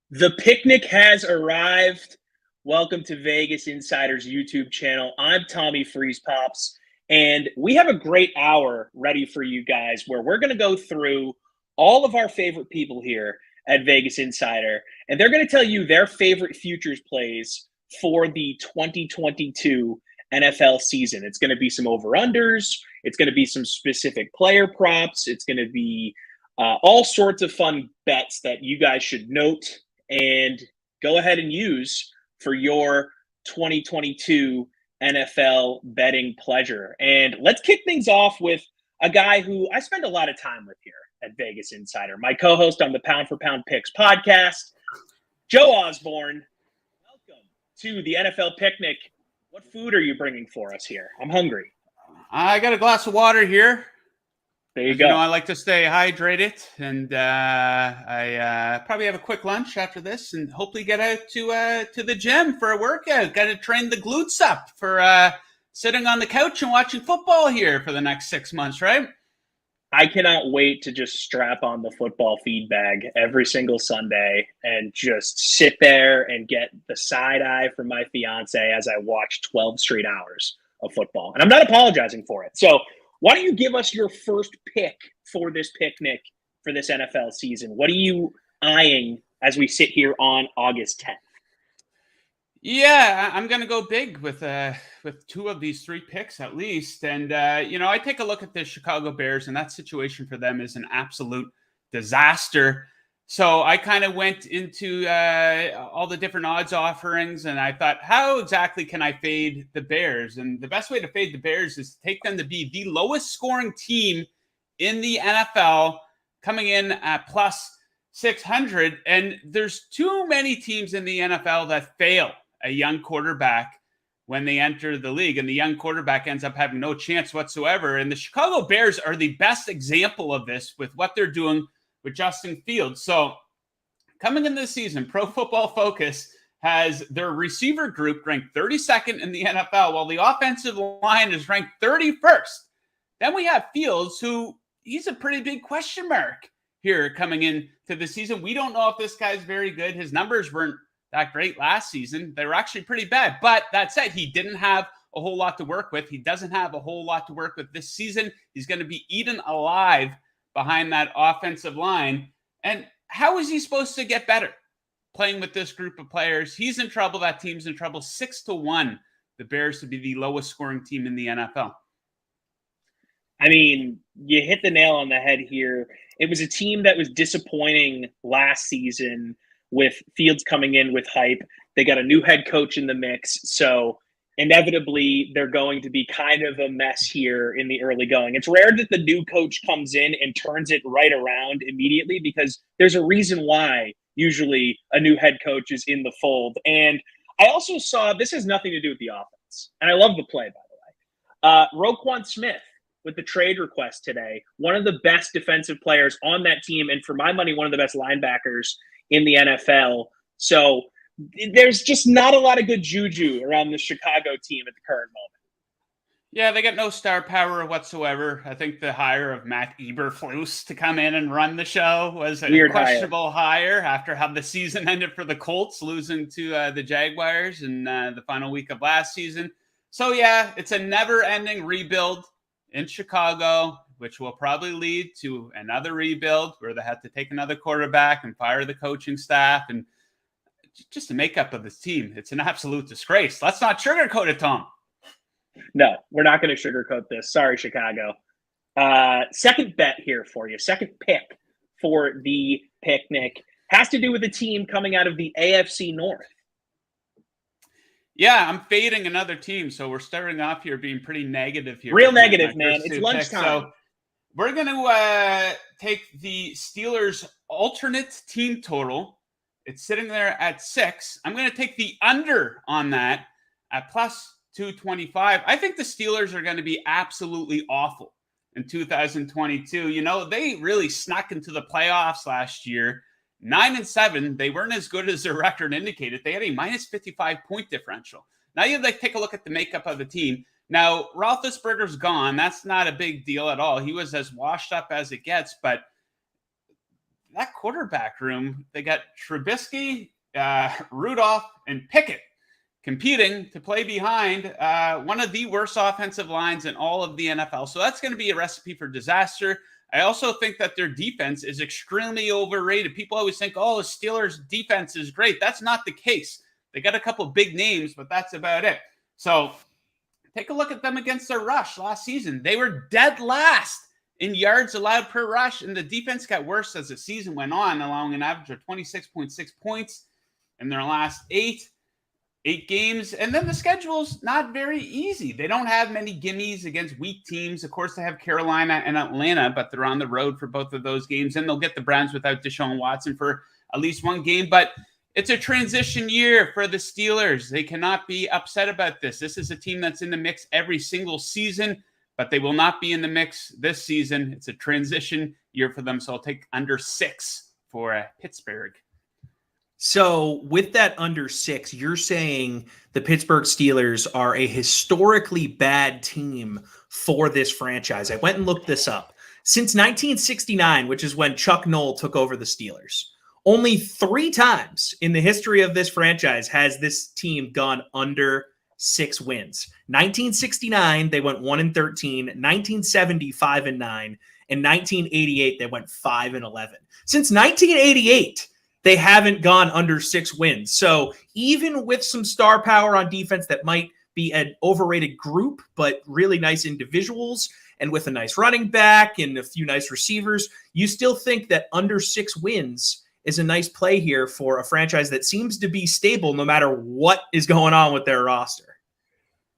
The Pick-Nic has arrived. Welcome to Vegas Insider's YouTube channel. I'm Tommy Freeze Pops, and we have a great hour ready for you guys where we're going to go through all of our favorite people here at Vegas Insider, and they're going to tell you their favorite futures plays for the 2022 NFL season. It's going to be some over-unders. It's going to be some specific player props. It's going to be all sorts of fun bets that you guys should note and go ahead and use for your 2022 NFL betting pleasure. And let's kick things off with a guy who I spend a lot of time with here at Vegas Insider, my co-host on the Pound for Pound Picks podcast, Joe Osborne. Welcome to the NFL Pick-Nic. What food are you bringing for us here? I'm hungry. I got a glass of water here. There you go. You know, I like to stay hydrated, and I probably have a quick lunch after this, and hopefully get out to the gym for a workout. Got to train the glutes up for sitting on the couch and watching football here for the next 6 months, right? I cannot wait to just strap on the football feed bag every single Sunday and just sit there and get the side eye from my fiance as I watch 12 straight hours of football. And I'm not apologizing for it. So why don't you give us your first pick for this Pick-Nic for this NFL season? What are you eyeing as we sit here on August 10th? Yeah, I'm going to go big with two of these three picks at least. And, I take a look at the Chicago Bears, and that situation for them is an absolute disaster. So I kind of went into all the different odds offerings, and I thought, how exactly can I fade the Bears? And the best way to fade the Bears is to take them to be the lowest scoring team in the NFL, coming in at plus 600. And there's too many teams in the NFL that fail a young quarterback when they enter the league, and the young quarterback ends up having no chance whatsoever. And the Chicago Bears are the best example of this with what they're doing with Justin Fields. So coming in this season, Pro Football Focus has their receiver group ranked 32nd in the NFL, while the offensive line is ranked 31st. Then we have Fields, who he's a pretty big question mark here coming into the season. We don't know if this guy's very good. His numbers weren't that great last season. They were actually pretty bad. But that said, he didn't have a whole lot to work with. He doesn't have a whole lot to work with this season. He's going to be eaten alive behind that offensive line. And how is he supposed to get better playing with this group of players? He's in trouble. That team's in trouble. 6-1, the Bears to be the lowest scoring team in the NFL. I mean, you hit the nail on the head here. It was a team that was disappointing last season with Fields coming in with hype. They got a new head coach in the mix. So inevitably, they're going to be kind of a mess here in the early going. It's rare that the new coach comes in and turns it right around immediately, because there's a reason why usually a new head coach is in the fold. And I also saw, this has nothing to do with the offense, and I love the play, by the way. Roquan Smith with the trade request today, one of the best defensive players on that team, and for my money, one of the best linebackers in the NFL. So there's just not a lot of good juju around the Chicago team at the current moment. Yeah, they got no star power whatsoever. I think the hire of Matt Eberflus to come in and run the show was a Weird questionable hire after how the season ended for the Colts, losing to the Jaguars in the final week of last season. So, yeah, it's a never-ending rebuild in Chicago, which will probably lead to another rebuild where they have to take another quarterback and fire the coaching staff, and just the makeup of this team. It's an absolute disgrace. Let's not sugarcoat it, Tom. No, we're not going to sugarcoat this. Sorry, Chicago. Second bet here for you. Second pick for the Pick-Nic has to do with a team coming out of the AFC North. Yeah, I'm fading another team, so we're starting off here being pretty negative here. Real negative, man. It's lunchtime. So we're going to take the Steelers' alternate team total. It's sitting there at 6. I'm going to take the under on that at plus 225. I think the Steelers are going to be absolutely awful in 2022. You know, they really snuck into the playoffs last year. 9-7. They weren't as good as their record indicated. They had a minus 55 point differential. Now you take a look at the makeup of the team. Now, Roethlisberger's gone. That's not a big deal at all. He was as washed up as it gets, but that quarterback room, they got Trubisky, Rudolph, and Pickett competing to play behind one of the worst offensive lines in all of the NFL. So that's going to be a recipe for disaster. I also think that their defense is extremely overrated. People always think, oh, the Steelers' defense is great. That's not the case. They got a couple big names, but that's about it. So take a look at them against their rush last season. They were dead last in yards allowed per rush, and the defense got worse as the season went on, allowing an average of 26.6 points in their last eight games. And then the schedule's not very easy. They don't have many gimmies against weak teams. Of course, they have Carolina and Atlanta, but they're on the road for both of those games. And they'll get the Browns without Deshaun Watson for at least one game. But it's a transition year for the Steelers. They cannot be upset about this. This is a team that's in the mix every single season, but they will not be in the mix this season. It's a transition year for them. So I'll take under 6 for Pittsburgh. So with that under 6, you're saying the Pittsburgh Steelers are a historically bad team for this franchise. I went and looked this up. Since 1969, which is when Chuck Noll took over the Steelers, only 3 times in the history of this franchise has this team gone under 6 wins. 1969, they went 1-13. 1970, 5-9. In 1988, they went 5-11. Since 1988, they haven't gone under 6 wins. So even with some star power on defense that might be an overrated group, but really nice individuals, and with a nice running back and a few nice receivers, you still think that under 6 wins is a nice play here for a franchise that seems to be stable no matter what is going on with their roster.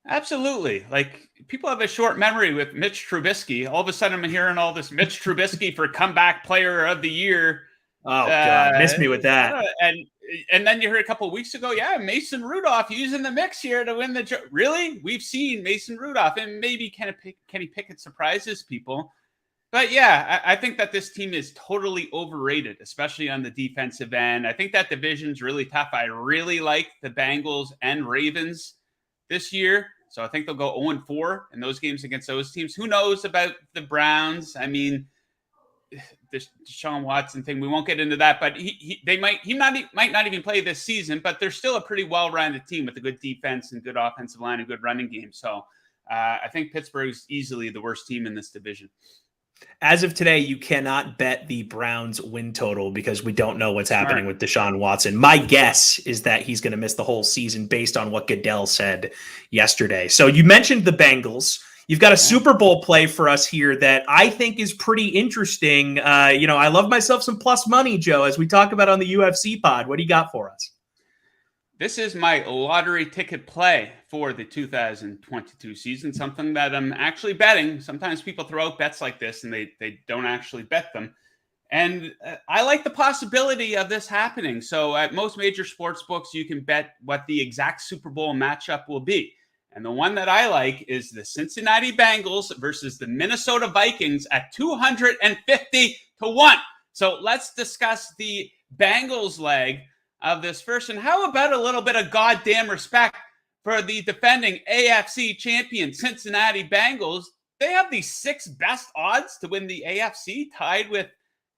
Absolutely. Like, people have a short memory with Mitch Trubisky. All of a sudden, I'm hearing all this Mitch Trubisky for comeback player of the year. Oh, God, missed me with that. And then you heard a couple of weeks ago, yeah, Mason Rudolph, he's in the mix here to win the Really? We've seen Mason Rudolph, and maybe Kenny Pickett surprises people. But yeah, I think that this team is totally overrated, especially on the defensive end. I think that division's really tough. I really like the Bengals and Ravens this year. So I think they'll go 0-4 in those games against those teams. Who knows about the Browns? I mean, the Deshaun Watson thing, we won't get into that, but he might not even play this season, but they're still a pretty well-rounded team with a good defense and good offensive line and good running game. So I think Pittsburgh's easily the worst team in this division. As of today, you cannot bet the Browns win total because we don't know what's happening with Deshaun Watson. My guess is that he's going to miss the whole season based on what Goodell said yesterday. So you mentioned the Bengals. You've got a Super Bowl play for us here that I think is pretty interesting. I love myself some plus money, Joe, as we talk about on the UFC pod. What do you got for us? This is my lottery ticket play for the 2022 season, something that I'm actually betting. Sometimes people throw out bets like this and they don't actually bet them. And I like the possibility of this happening. So at most major sports books, you can bet what the exact Super Bowl matchup will be. And the one that I like is the Cincinnati Bengals versus the Minnesota Vikings at 250-1. So let's discuss the Bengals leg of this first. And how about a little bit of goddamn respect for the defending AFC champion Cincinnati Bengals? They have the 6th best odds to win the AFC, tied with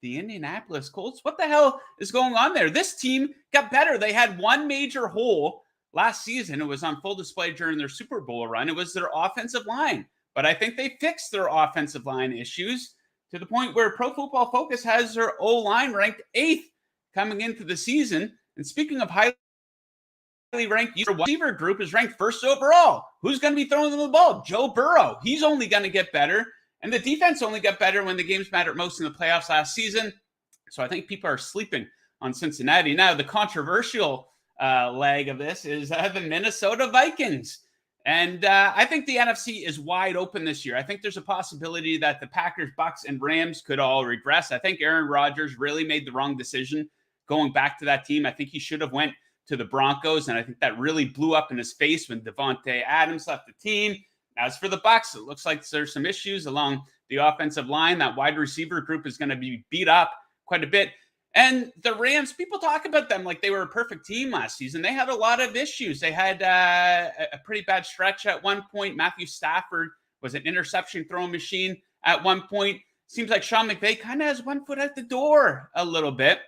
the Indianapolis Colts. What the hell is going on there? This team got better. They had one major hole last season. It was on full display during their Super Bowl run. It was their offensive line. But I think they fixed their offensive line issues to the point where Pro Football Focus has their O-line ranked 8th coming into the season. And speaking of highly ranked, receiver group is ranked 1st overall. Who's going to be throwing them the ball? Joe Burrow. He's only going to get better. And the defense only got better when the games mattered most in the playoffs last season. So I think people are sleeping on Cincinnati. Now, the controversial leg of this is the Minnesota Vikings. And I think the NFC is wide open this year. I think there's a possibility that the Packers, Bucks, and Rams could all regress. I think Aaron Rodgers really made the wrong decision going back to that team. I think he should have went to the Broncos, and I think that really blew up in his face when Devontae Adams left the team. As for the Bucks, it looks like there's some issues along the offensive line. That wide receiver group is going to be beat up quite a bit. And the Rams, people talk about them like they were a perfect team last season. They had a lot of issues. They had a pretty bad stretch at one point. Matthew Stafford was an interception throwing machine at one point. seems like Sean McVay kind of has one foot out the door a little bit.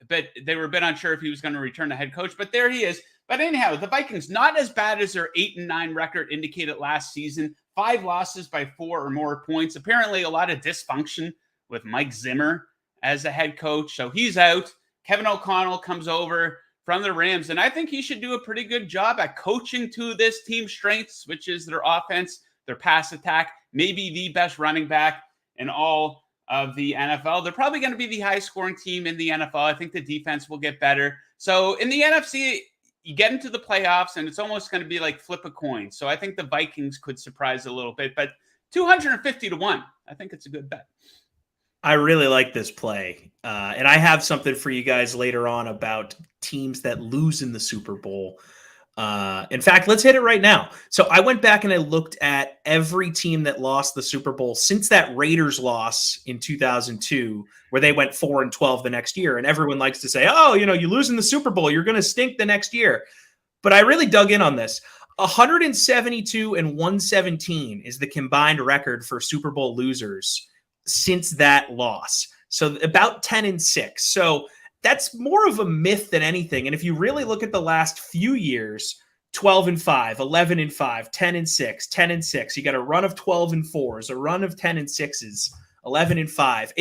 But they were a bit unsure if he was going to return to head coach. But there he is. But anyhow, the Vikings, not as bad as their 8-9 record indicated last season. 5 losses by 4 or more points. Apparently a lot of dysfunction with Mike Zimmer as a head coach. So he's out. Kevin O'Connell comes over from the Rams. And I think he should do a pretty good job at coaching to this team's strengths, which is their offense, their pass attack, maybe the best running back in all of the NFL. They're probably going to be the highest scoring team in the NFL. I think the defense will get better. So in the NFC, you get into the playoffs and it's almost going to be like flip a coin. So I think the Vikings could surprise a little bit, but 250-1, I think it's a good bet. I really like this play. And I have something for you guys later on about teams that lose in the Super Bowl. In fact, let's hit it right now. So I went back and I looked at every team that lost the Super Bowl since that Raiders loss in 2002, where they went 4-12 the next year. And everyone likes to say, oh, you lose in the Super Bowl, you're going to stink the next year. But I really dug in on this. 172-117 is the combined record for Super Bowl losers since that loss. So about 10-6. So that's more of a myth than anything. And if you really look at the last few years, 12-5, 11-5, 10-6, 10-6, you got a run of 12-4s, a run of 10-6s, 11-5.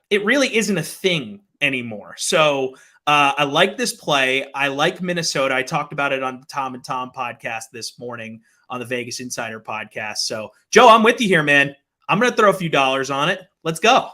It really isn't a thing anymore. So I like this play. I like Minnesota. I talked about it on the Thom and Tom podcast this morning on the Vegas Insider podcast. So Joe, I'm with you here, man. I'm going to throw a few dollars on it. Let's go.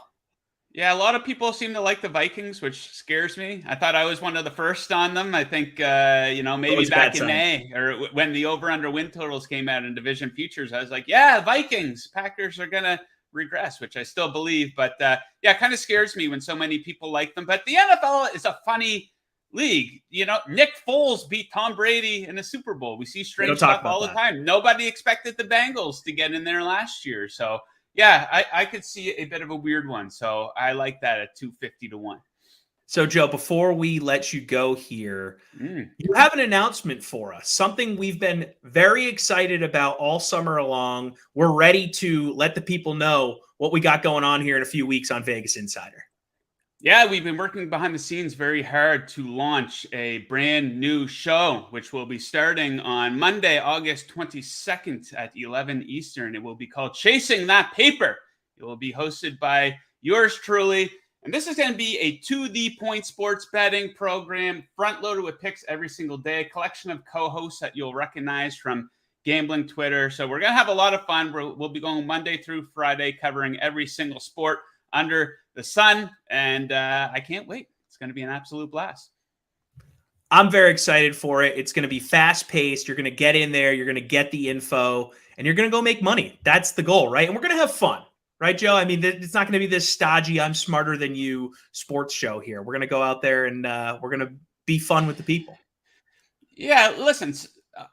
Yeah, a lot of people seem to like the Vikings, which scares me. I thought I was one of the first on them. I think, maybe back in May or when the over-under win totals came out in division futures, I was like, yeah, Vikings, Packers are going to regress, which I still believe. But it kind of scares me when so many people like them. But the NFL is a funny league. Nick Foles beat Tom Brady in a Super Bowl. We see strange stuff all the time. Nobody expected the Bengals to get in there last year. So, yeah, I could see a bit of a weird one. So I like that at 250-1. So, Joe, before we let you go here, you have an announcement for us, something we've been very excited about all summer long. We're ready to let the people know what we got going on here in a few weeks on Vegas Insider. Yeah, we've been working behind the scenes very hard to launch a brand new show, which will be starting on Monday, August 22nd at 11 Eastern. It will be called Chasing That Paper. It will be hosted by yours truly. And this is going to be a to the point sports betting program, front loaded with picks every single day, a collection of co-hosts that you'll recognize from gambling Twitter. So we're going to have a lot of fun. We'll be going Monday through Friday, covering every single sport under the sun, and I can't wait. It's going to be an absolute blast. I'm very excited for it. It's going to be fast-paced. You're going to get in there. You're going to get the info, and you're going to go make money. That's the goal, right? And we're going to have fun, right, Joe? I mean, it's not going to be this stodgy, I'm smarter than you sports show here. We're going to go out there, and we're going to be fun with the people. Yeah, listen,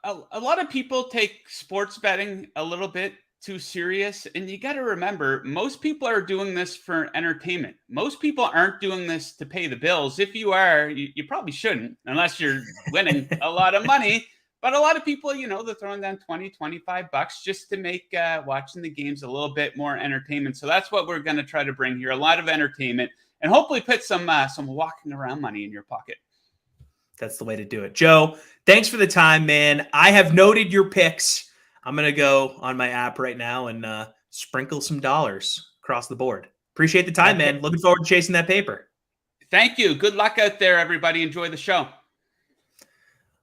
a lot of people take sports betting a little bit too serious. And you got to remember, most people are doing this for entertainment. Most people aren't doing this to pay the bills. If you are, you probably shouldn't, unless you're winning a lot of money. But a lot of people, they're throwing down $20, $25 just to make watching the games a little bit more entertainment. So that's what we're going to try to bring here. A lot of entertainment and hopefully put some walking around money in your pocket. That's the way to do it. Joe, thanks for the time, man. I have noted your picks. I'm going to go on my app right now and sprinkle some dollars across the board. Appreciate the time, man. Looking forward to chasing that paper. Thank you. Good luck out there, everybody. Enjoy the show.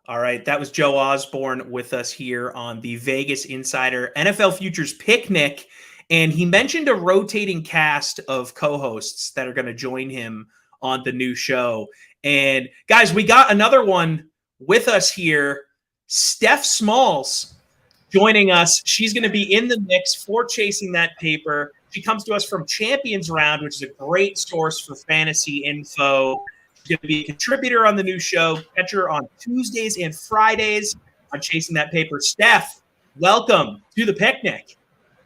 All right. That was Joe Osborne with us here on the Vegas Insider NFL Futures Pick-Nic. And he mentioned a rotating cast of co-hosts that are going to join him on the new show. And guys, we got another one with us here, Steph Smalls, joining us. She's going to be in the mix for Chasing That Paper. She comes to us from Champions Round, which is a great source for fantasy info. She's going to be a contributor on the new show. Catch her on Tuesdays and Fridays on Chasing That Paper. Steph, welcome to the Pick-Nic.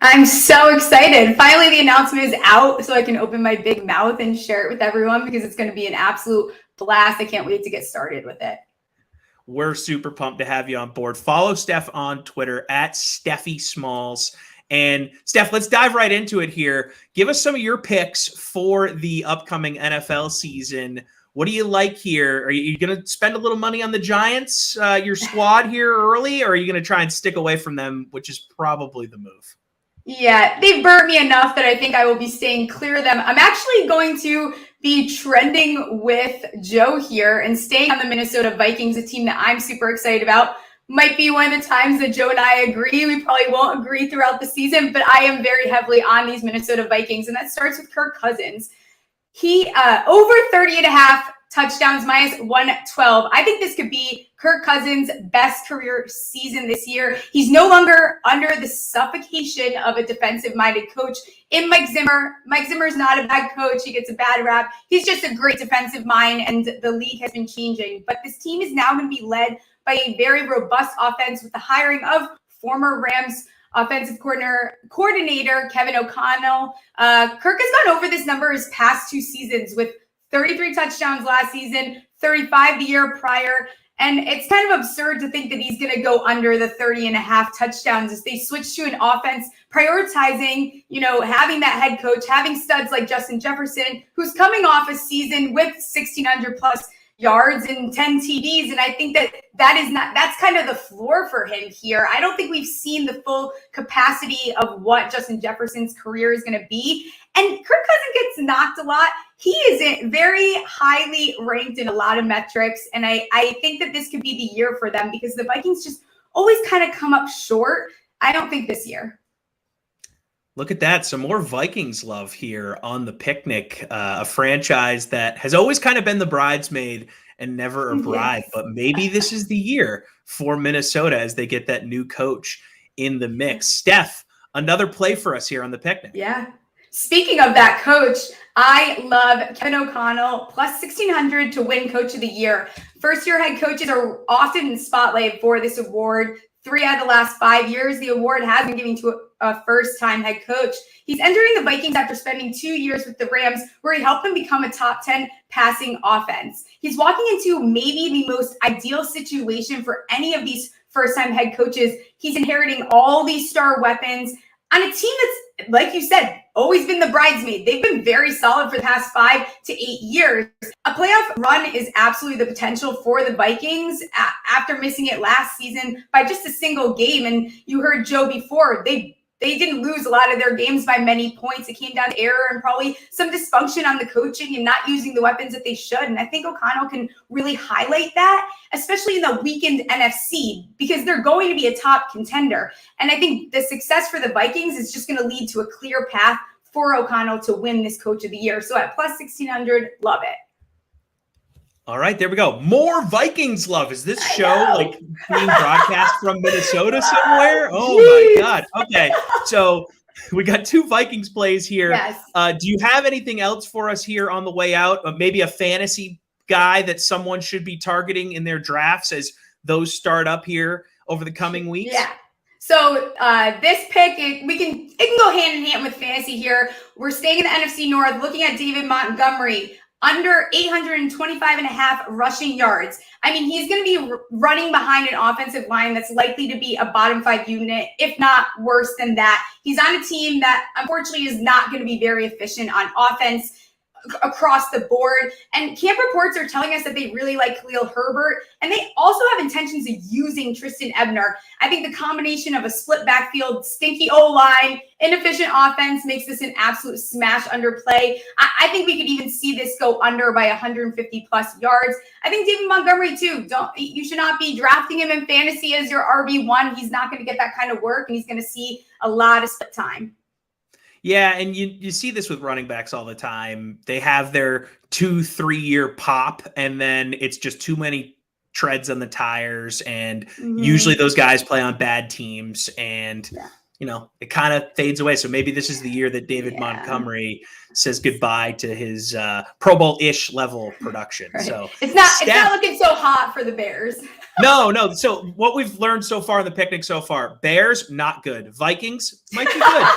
I'm so excited. Finally, the announcement is out so I can open my big mouth and share it with everyone because it's going to be an absolute blast. I can't wait to get started with it. We're super pumped to have you on board. Follow Steph on Twitter at Steffi Smalls. And Steph, let's dive right into it here. Give us some of your picks for the upcoming NFL season. What do you like here? Are you going to spend a little money on the Giants, your squad here early, or are you going to try and stick away from them, which is probably the move? Yeah, they've burnt me enough that I think I will be staying clear of them. I'm actually going to be trending with Joe here and staying on the Minnesota Vikings, a team that I'm super excited about. Might be one of the times that Joe and I agree. We probably won't agree throughout the season, but I am very heavily on these Minnesota Vikings, and that starts with Kirk Cousins. He over 30.5 touchdowns, minus 112. I think this could be Kirk Cousins' best career season this year. He's no longer under the suffocation of a defensive-minded coach in Mike Zimmer. Mike Zimmer is not a bad coach. He gets a bad rap. He's just a great defensive mind, and the league has been changing. But this team is now going to be led by a very robust offense with the hiring of former Rams offensive coordinator Kevin O'Connell. Kirk has gone over this number his past 2 seasons with 33 touchdowns last season, 35 the year prior. And it's kind of absurd to think that he's going to go under the 30.5 touchdowns as they switch to an offense prioritizing, having that head coach, having studs like Justin Jefferson, who's coming off a season with 1,600 plus yards and 10 TDs. And I think that's kind of the floor for him here. I don't think we've seen the full capacity of what Justin Jefferson's career is going to be. And Kirk Cousins gets knocked a lot. He is very highly ranked in a lot of metrics. And I think that this could be the year for them because the Vikings just always kind of come up short. I don't think this year. Look at that. Some more Vikings love here on the Pick-Nic, a franchise that has always kind of been the bridesmaid and never a bride. Yes. But maybe this is the year for Minnesota as they get that new coach in the mix. Steph, another play for us here on the Pick-Nic. Yeah. Speaking of that coach, I love Kevin O'Connell plus 1,600 to win Coach of the Year. First-year head coaches are often spotlighted for this award. 3 out of the last 5 years, the award has been given to a first-time head coach. He's entering the Vikings after spending 2 years with the Rams, where he helped them become a top 10 passing offense. He's walking into maybe the most ideal situation for any of these first-time head coaches. He's inheriting all these star weapons on a team that's, like you said, always been the bridesmaid. They've been very solid for the past 5 to 8 years. A playoff run is absolutely the potential for the Vikings after missing it last season by just a single game. And you heard Joe before, they didn't lose a lot of their games by many points. It came down to error and probably some dysfunction on the coaching and not using the weapons that they should. And I think O'Connell can really highlight that, especially in the weakened NFC, because they're going to be a top contender. And I think the success for the Vikings is just going to lead to a clear path for O'Connell to win this Coach of the Year. So at plus 1,600, love it. All right, there we go. More Vikings love. Is this show like being broadcast from Minnesota somewhere? Oh my God. Okay, so we got 2 Vikings plays here. Yes. Do you have anything else for us here on the way out? Maybe a fantasy guy that someone should be targeting in their drafts as those start up here over the coming weeks? Yeah. So this pick, it can go hand in hand with fantasy here. We're staying in the NFC North, looking at David Montgomery. Under 825.5 rushing yards. I mean, he's going to be running behind an offensive line that's likely to be a bottom 5 unit, if not worse than that. He's on a team that unfortunately is not going to be very efficient on offense across the board. And camp reports are telling us that they really like Khalil Herbert, and they also have intentions of using Tristan Ebner. I think the combination of a split backfield, stinky O-line, inefficient offense makes this an absolute smash under play. I think we could even see this go under by 150 plus yards. I think David Montgomery too. You should not be drafting him in fantasy as your RB1. He's not going to get that kind of work, and he's going to see a lot of split time. Yeah, and you see this with running backs all the time. They have their 2-3 year pop, and then it's just too many treads on the tires. And usually those guys play on bad teams, and it kind of fades away. So maybe this is the year that David Montgomery says goodbye to his Pro Bowl-ish level production. Right. So it's not looking so hot for the Bears. No. So what we've learned so far in the Pick-Nic so far: Bears not good, Vikings might be good.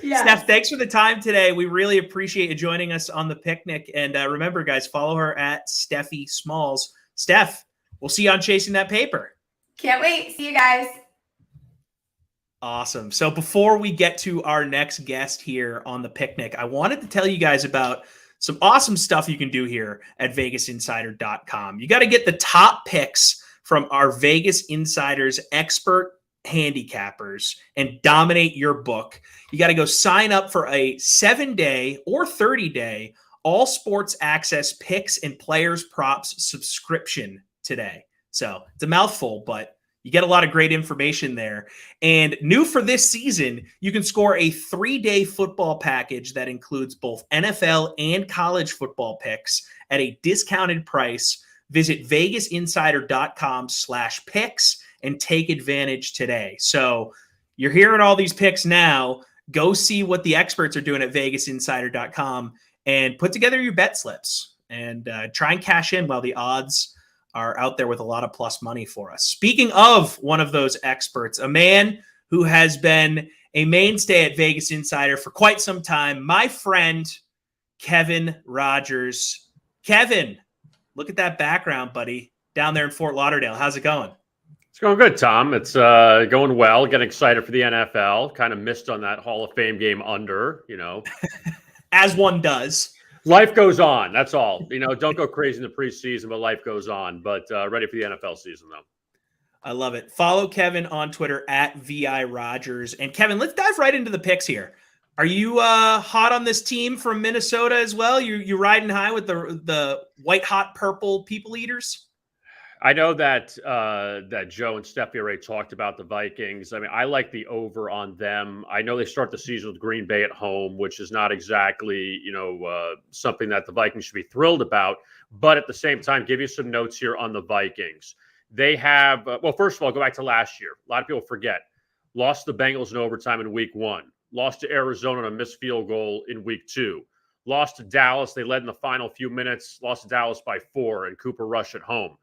Yes. Steph, thanks for the time today. We really appreciate you joining us on the Pick-Nic. And remember, guys, follow her at Steffi Smalls. Steph, we'll see you on Chasing That Paper. Can't wait. See you guys. Awesome. So before we get to our next guest here on the Pick-Nic, I wanted to tell you guys about some awesome stuff you can do here at VegasInsider.com. You got to get the top picks from our Vegas Insiders expert handicappers and dominate your book. You got to go sign up for a 7-day or 30-day all sports access picks and players props subscription today. So it's a mouthful, but you get a lot of great information there. And new for this season, you can score a 3-day football package that includes both NFL and college football picks at a discounted price. Visit VegasInsider.com/picks and take advantage today. So you're hearing all these picks now. Go see what the experts are doing at VegasInsider.com and put together your bet slips and try and cash in while the odds are out there with a lot of plus money for us. Speaking of one of those experts, a man who has been a mainstay at Vegas Insider for quite some time, my friend, Kevin Rogers. Kevin, look at that background, buddy, down there in Fort Lauderdale. How's it going? It's going good, Tom. It's going well. Getting excited for the NFL. Kind of missed on that Hall of Fame game under, As one does. Life goes on. That's all. Don't go crazy in the preseason, but life goes on. But ready for the NFL season, though. I love it. Follow Kevin on Twitter at VI Rogers. And Kevin, let's dive right into the picks here. Are you hot on this team from Minnesota as well? You riding high with the white hot purple people eaters? I know that Joe and Steph already talked about the Vikings. I mean, I like the over on them. I know they start the season with Green Bay at home, which is not exactly, something that the Vikings should be thrilled about. But at the same time, give you some notes here on the Vikings. They have, first of all, go back to last year. A lot of people forget. Lost the Bengals in overtime in week 1. Lost to Arizona on a missed field goal in week 2. Lost to Dallas. They led in the final few minutes. Lost to Dallas by 4 and Cooper Rush at home.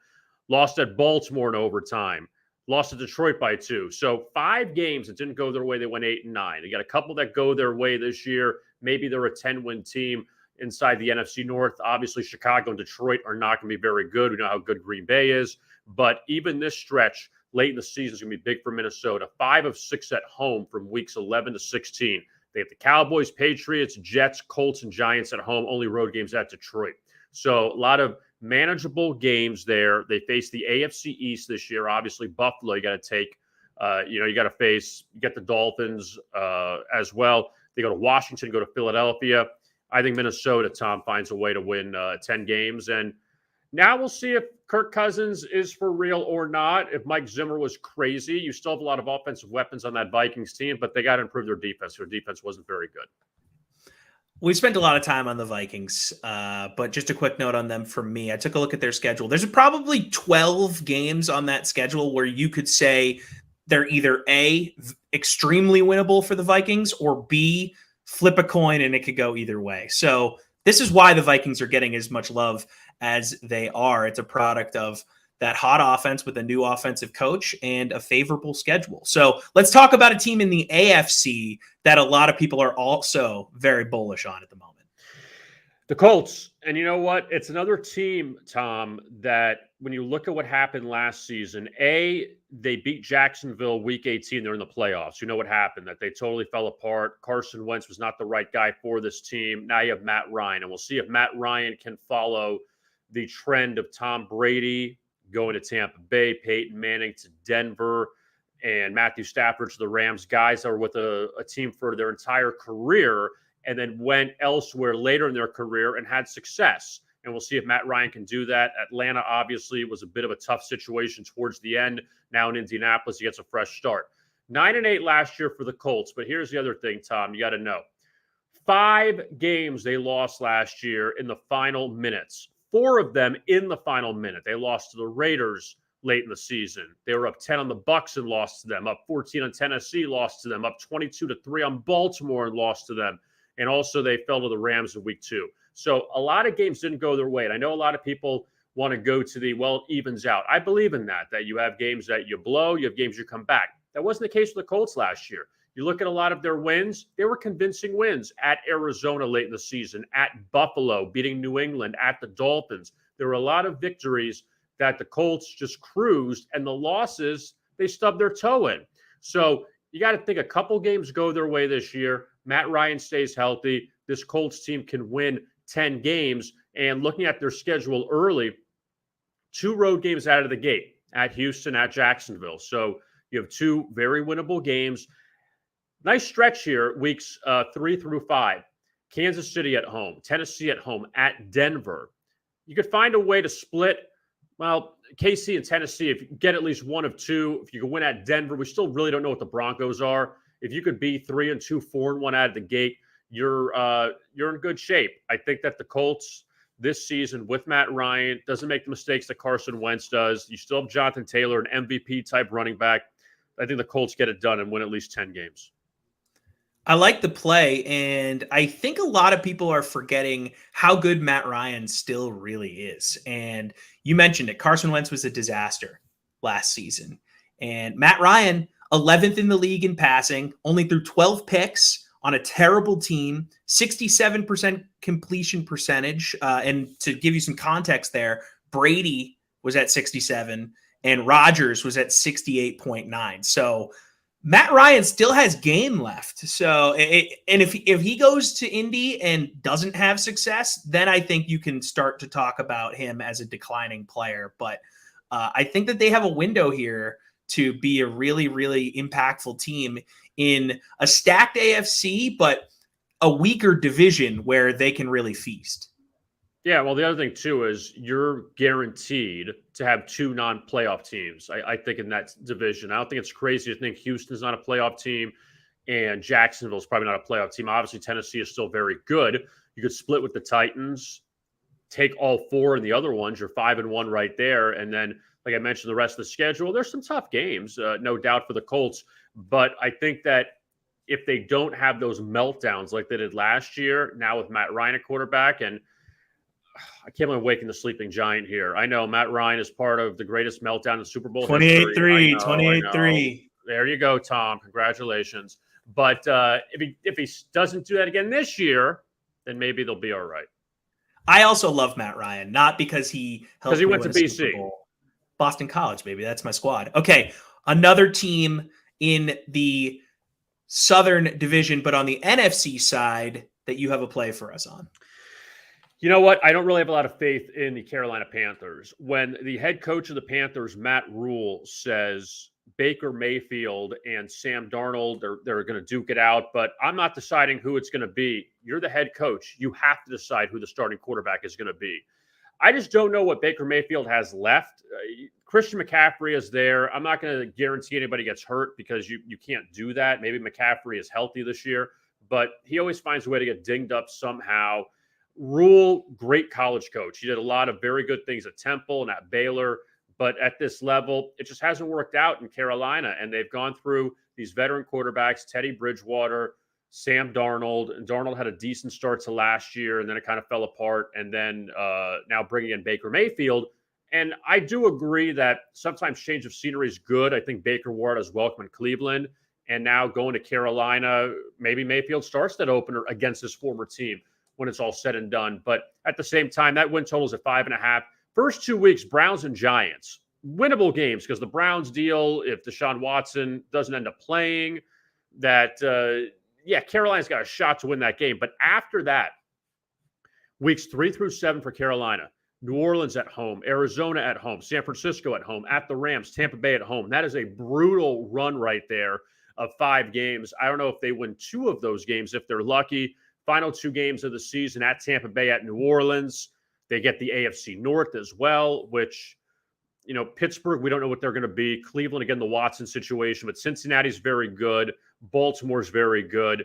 Lost at Baltimore in overtime. Lost to Detroit by 2. So 5 games that didn't go their way. They went 8-9. They got a couple that go their way this year. Maybe they're a 10-win team inside the NFC North. Obviously, Chicago and Detroit are not going to be very good. We know how good Green Bay is. But even this stretch late in the season is going to be big for Minnesota. 5 of 6 at home from weeks 11 to 16. They have the Cowboys, Patriots, Jets, Colts, and Giants at home. Only road games at Detroit. So a lot of manageable games there. They face the AFC East this year. Obviously, Buffalo, you got to take, you got to face, you get the Dolphins as well. They go to Washington, go to Philadelphia. I think Minnesota, Tom, finds a way to win 10 games. And now we'll see if Kirk Cousins is for real or not. If Mike Zimmer was crazy, you still have a lot of offensive weapons on that Vikings team, but they got to improve their defense. Their defense wasn't very good. We spent a lot of time on the Vikings, but just a quick note on them from me. I took a look at their schedule. There's probably 12 games on that schedule where you could say they're either A, extremely winnable for the Vikings, or B, flip a coin and it could go either way. So this is why the Vikings are getting as much love as they are. It's a product of that hot offense with a new offensive coach and a favorable schedule. So let's talk about a team in the AFC that a lot of people are also very bullish on at the moment. The Colts. And you know what? It's another team, Tom, that when you look at what happened last season, they beat Jacksonville week 18. They're in the playoffs. You know what happened, that they totally fell apart. Carson Wentz was not the right guy for this team. Now you have Matt Ryan, and we'll see if Matt Ryan can follow the trend of Tom Brady going to Tampa Bay, Peyton Manning to Denver, and Matthew Stafford to the Rams, guys that were with a team for their entire career and then went elsewhere later in their career and had success. And we'll see if Matt Ryan can do that. Atlanta, obviously, was a bit of a tough situation towards the end. Now in Indianapolis, he gets a fresh start. 9-8 last year for the Colts. But here's the other thing, Tom, you got to know. 5 games they lost last year in the final minutes. 4 of them in the final minute. They lost to the Raiders late in the season. They were up 10 on the Bucs and lost to them. Up 14 on Tennessee, lost to them. Up 22-3 on Baltimore and lost to them. And also they fell to the Rams in week 2. So a lot of games didn't go their way. And I know a lot of people want to go to the, it evens out. I believe in that you have games that you blow, you have games you come back. That wasn't the case with the Colts last year. You look at a lot of their wins, they were convincing wins at Arizona late in the season, at Buffalo, beating New England, at the Dolphins. There were a lot of victories that the Colts just cruised, and the losses, they stubbed their toe in. So you got to think a couple games go their way this year. Matt Ryan stays healthy. This Colts team can win 10 games. And looking at their schedule early, 2 road games out of the gate, at Houston, at Jacksonville. So you have 2 very winnable games. Nice stretch here, weeks 3 through 5. Kansas City at home, Tennessee at home, at Denver. You could find a way to split. Well, KC and Tennessee, if you get at least one of 2, if you can win at Denver, we still really don't know what the Broncos are. If you could be 3-2, 4-1 out of the gate, you're in good shape. I think that the Colts this season with Matt Ryan doesn't make the mistakes that Carson Wentz does. You still have Jonathan Taylor, an MVP type running back. I think the Colts get it done and win at least 10 games. I like the play, and I think a lot of people are forgetting how good Matt Ryan still really is. And you mentioned it. Carson Wentz was a disaster last season. And Matt Ryan, 11th in the league in passing, only threw 12 picks on a terrible team, 67% completion percentage. And to give you some context there, Brady was at 67 and Rodgers was at 68.9. So Matt Ryan still has game left. So, and if he goes to Indy and doesn't have success, then I think you can start to talk about him as a declining player. But I think that they have a window here to be a really, really impactful team in a stacked AFC, but a weaker division where they can really feast. Yeah, well, the other thing, too, is you're guaranteed to have 2 non-playoff teams, I think, in that division. I don't think it's crazy to think Houston's not a playoff team and Jacksonville's probably not a playoff team. Obviously, Tennessee is still very good. You could split with the Titans, take all 4 in the other ones. You're 5-1 right there. And then, like I mentioned, the rest of the schedule, there's some tough games, no doubt, for the Colts. But I think that if they don't have those meltdowns like they did last year, now with Matt Ryan at quarterback, and I can't believe I'm waking the sleeping giant here. I know Matt Ryan is part of the greatest meltdown in Super Bowl 28-3, 28-3. There you go, Tom. Congratulations. But if he doesn't do that again this year, then maybe they'll be all right. I also love Matt Ryan, not because he helped me went win to a BC. Super Bowl. Boston College, baby. That's my squad. Okay, another team in the Southern Division, but on the NFC side that you have a play for us on. You know what? I don't really have a lot of faith in the Carolina Panthers. When the head coach of the Panthers, Matt Rule, says Baker Mayfield and Sam Darnold, they're going to duke it out, but I'm not deciding who it's going to be. You're the head coach. You have to decide who the starting quarterback is going to be. I just don't know what Baker Mayfield has left. Christian McCaffrey is there. I'm not going to guarantee anybody gets hurt because you can't do that. Maybe McCaffrey is healthy this year, but he always finds a way to get dinged up somehow. Rule, great college coach. He did a lot of very good things at Temple and at Baylor, but at this level, it just hasn't worked out in Carolina. And they've gone through these veteran quarterbacks, Teddy Bridgewater, Sam Darnold, and Darnold had a decent start to last year, and then it kind of fell apart. And then now bringing in Baker Mayfield. And I do agree that sometimes change of scenery is good. I think Baker wore it as welcome in Cleveland. And now going to Carolina, maybe Mayfield starts that opener against his former team when it's all said and done. But at the same time, that win total is at 5.5. First 2 weeks, Browns and Giants. Winnable games because the Browns deal, if Deshaun Watson doesn't end up playing, that, Carolina's got a shot to win that game. But after that, weeks 3 through 7 for Carolina, New Orleans at home, Arizona at home, San Francisco at home, at the Rams, Tampa Bay at home. That is a brutal run right there of 5 games. I don't know if they win 2 of those games if they're lucky. Final 2 games of the season at Tampa Bay, at New Orleans. They get the AFC North as well, which, Pittsburgh, we don't know what they're going to be. Cleveland, again, the Watson situation, but Cincinnati's very good. Baltimore's very good.